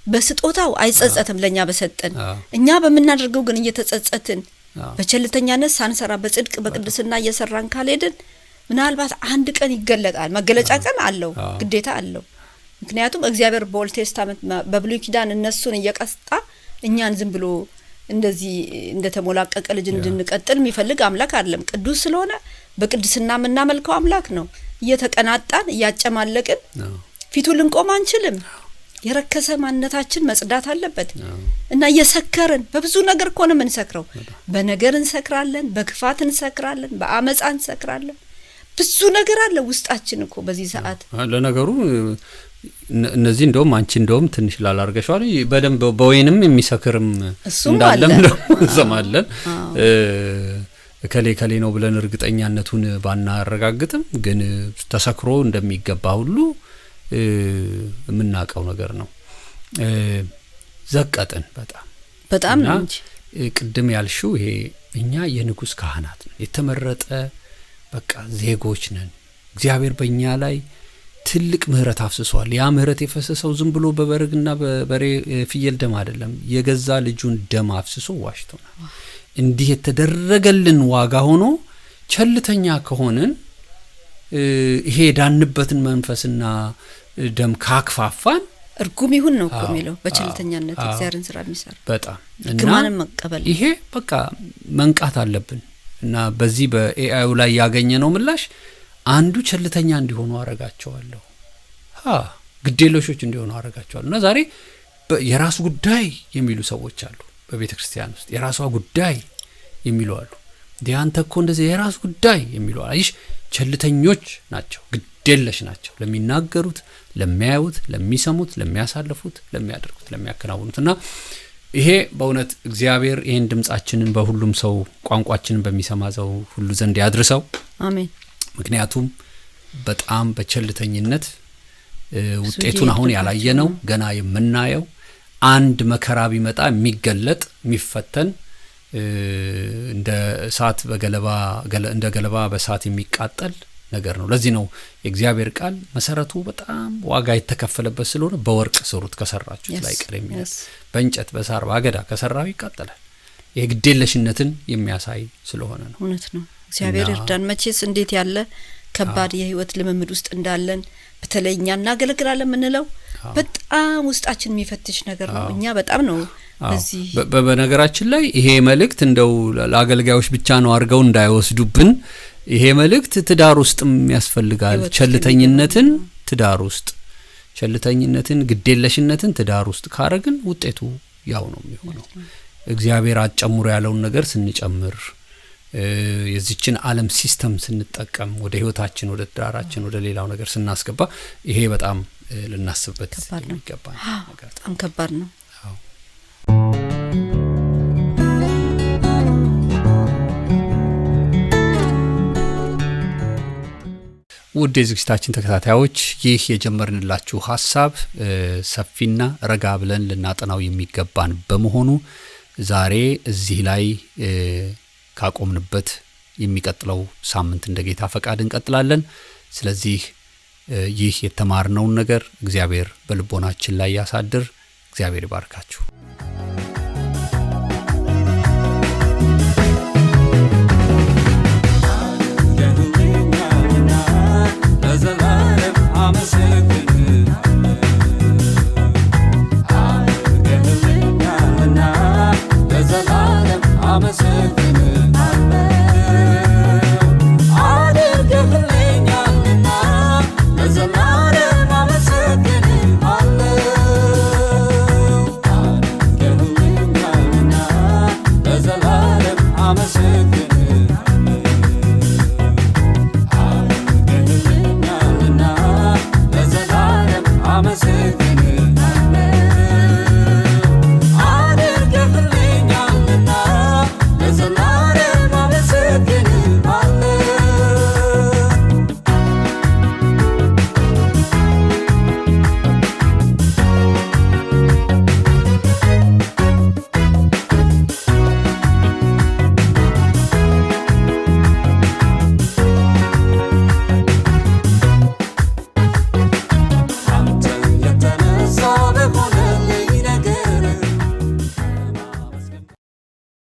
በስጦታው አይጸጸትም ለኛ በሰጠን። እኛ በመናደርገው ግን እየተጸጸትን በቸልተኛነት ሳንሰራ በጽድቅ በቅድስና እየሰራን ካልሄድን ምናልባት አንድ ቀን ይገለጣል። መገለጫ ቀን አለው፣ ግዴታ አለው። ምክንያቱም እግዚአብሔር በኦልድ ቴስታመንት በብሉይ ኪዳን እነሱን እየቀስጣ እኛን ዝም ብሎ እንደዚህ እንደተሞላቀቀ ልጅ እንድንቀጥል የሚፈልግ አምላክ አይደለም። ቅዱስ ስለሆነ በቅድስና የምናመልከው አምላክ ነው። እየተቀናጣን እያጨማለቅን ፊቱ ልንቆም አንችልም። የረከሰ ማንነታችን መጽዳት አለበት እና እየሰከርን በብዙ ነገር እኮ ነው የምንሰክረው። በነገር እንሰክራለን፣ በክፋት እንሰክራለን፣ በአመፃ እንሰክራለን። ብዙ ነገር አለ ውስጣችን እኮ በዚህ ሰዓት። ለነገሩ እነዚህ እንደውም አንቺ እንደውም ትንሽ ላላርገሻል በደንብ በወይንም የሚሰክርም እንዳለም ነው እንሰማለን። ከሌ ነው ብለን እርግጠኛነቱን ባናረጋግጥም ግን ተሰክሮ እንደሚገባ ሁሉ የምናውቀው ነገር ነው። ዘቀጥን በጣም ነው እንጂ ቅድም ያልሽው ይሄ እኛ የንጉስ ካህናት ነን፣ የተመረጠ በቃ ዜጎች ነን። እግዚአብሔር በእኛ ላይ ትልቅ ምህረት አፍስሷል። ያ ምህረት የፈሰሰው ዝም ብሎ በበረግና በበሬ ፍየል ደም አይደለም። የገዛ ልጁን ደም አፍስሶ ዋሽቶናል። እንዲህ የተደረገልን ዋጋ ሆኖ ቸልተኛ ከሆነን ይሄ ዳንበትን መንፈስና ደም ካክፋፋን እርጉም ይሁን ነው እኮ የሚለው በቸልተኛነት እግዚአብሔርን ስራ የሚሰራ በጣም ግማንም መቀበል ይሄ በቃ መንቃት አለብን እና በዚህ በኤአዩ ላይ ያገኘነው ምላሽ አንዱ ቸልተኛ እንዲሆኑ አረጋቸዋለሁ ግዴለሾች እንዲሆኑ አረጋቸዋለሁ እና ዛሬ የራሱ ጉዳይ የሚሉ ሰዎች አሉ በቤተ ክርስቲያን ውስጥ የራሷ ጉዳይ የሚሉ አሉ ዲያንተ እኮ እንደዚህ የራሱ ጉዳይ የሚሉ አይሽ ቸልተኞች ናቸው ግዴለሽ ናቸው ለሚናገሩት ለሚያዩት ለሚሰሙት ለሚያሳልፉት ለሚያደርጉት ለሚያከናውኑትና ይሄ በእውነት እግዚአብሔር ይሄን ድምጻችንን በሁሉም ሰው ቋንቋችንን በሚሰማ ሰው ሁሉ ዘንድ ያድርሰው አሜን ምክንያቱም በጣም በቸልተኝነት ውጤቱን አሁን ያላየነው ገና የምናየው አንድ መከራ ቢመጣ የሚገለጥ የሚፈተን እንደ እሳት በገለባ እንደ ገለባ በእሳት የሚቃጠል ነገር ነው ለዚህ ነው የእግዚአብሔር ቃል መሰረቱ በጣም ዋጋ የተከፈለበት ስለሆነ በወርቅ ስሩት ከሰራችሁት ላይ ቀር የሚል በእንጨት በሳር ባገዳ ከሰራው ይቃጠላል የግዴለሽነትን የሚያሳይ ስለሆነ ነው እውነት ነው እግዚአብሔር እርዳን መቼስ እንዴት ያለ ከባድ የህይወት ልምምድ ውስጥ እንዳለን በተለይኛ እናገለግላለን ምንለው በጣም ውስጣችን የሚፈትሽ ነገር ነው እኛ በጣም ነው በዚህ በነገራችን ላይ ይሄ መልእክት እንደው ለአገልጋዮች ብቻ ነው አርገው እንዳይወስዱብን ይሄ መልእክት ትዳር ውስጥም ያስፈልጋል ቸልተኝነትን ትዳር ውስጥ ቸልተኝነትን ግዴለሽነትን ትዳር ውስጥ ካረግን ውጤቱ ያው ነው የሚሆነው እግዚአብሔር አጨምሮ ያለውን ነገር ስንጨምር የዚችን ዓለም ሲስተም ስንጠቀም ወደ ህይወታችን ወደ ትዳራችን ወደ ሌላው ነገር ስናስገባ ይሄ በጣም ልናስብበት የሚገባ ነገር በጣም ከባድ ነው ውድ የዝግጅታችን ተከታታዮች ይህ የጀመርንላችሁ ሐሳብ ሰፊና ረጋ ብለን ልናጠናው የሚገባን በመሆኑ ዛሬ እዚህ ላይ ካቆምንበት የሚቀጥለው ሳምንት እንደ ጌታ ፈቃድ እንቀጥላለን ስለዚህ ይህ የተማርነውን ነገር እግዚአብሔር በልቦናችን ላይ ያሳድር እግዚአብሔር ይባርካችሁ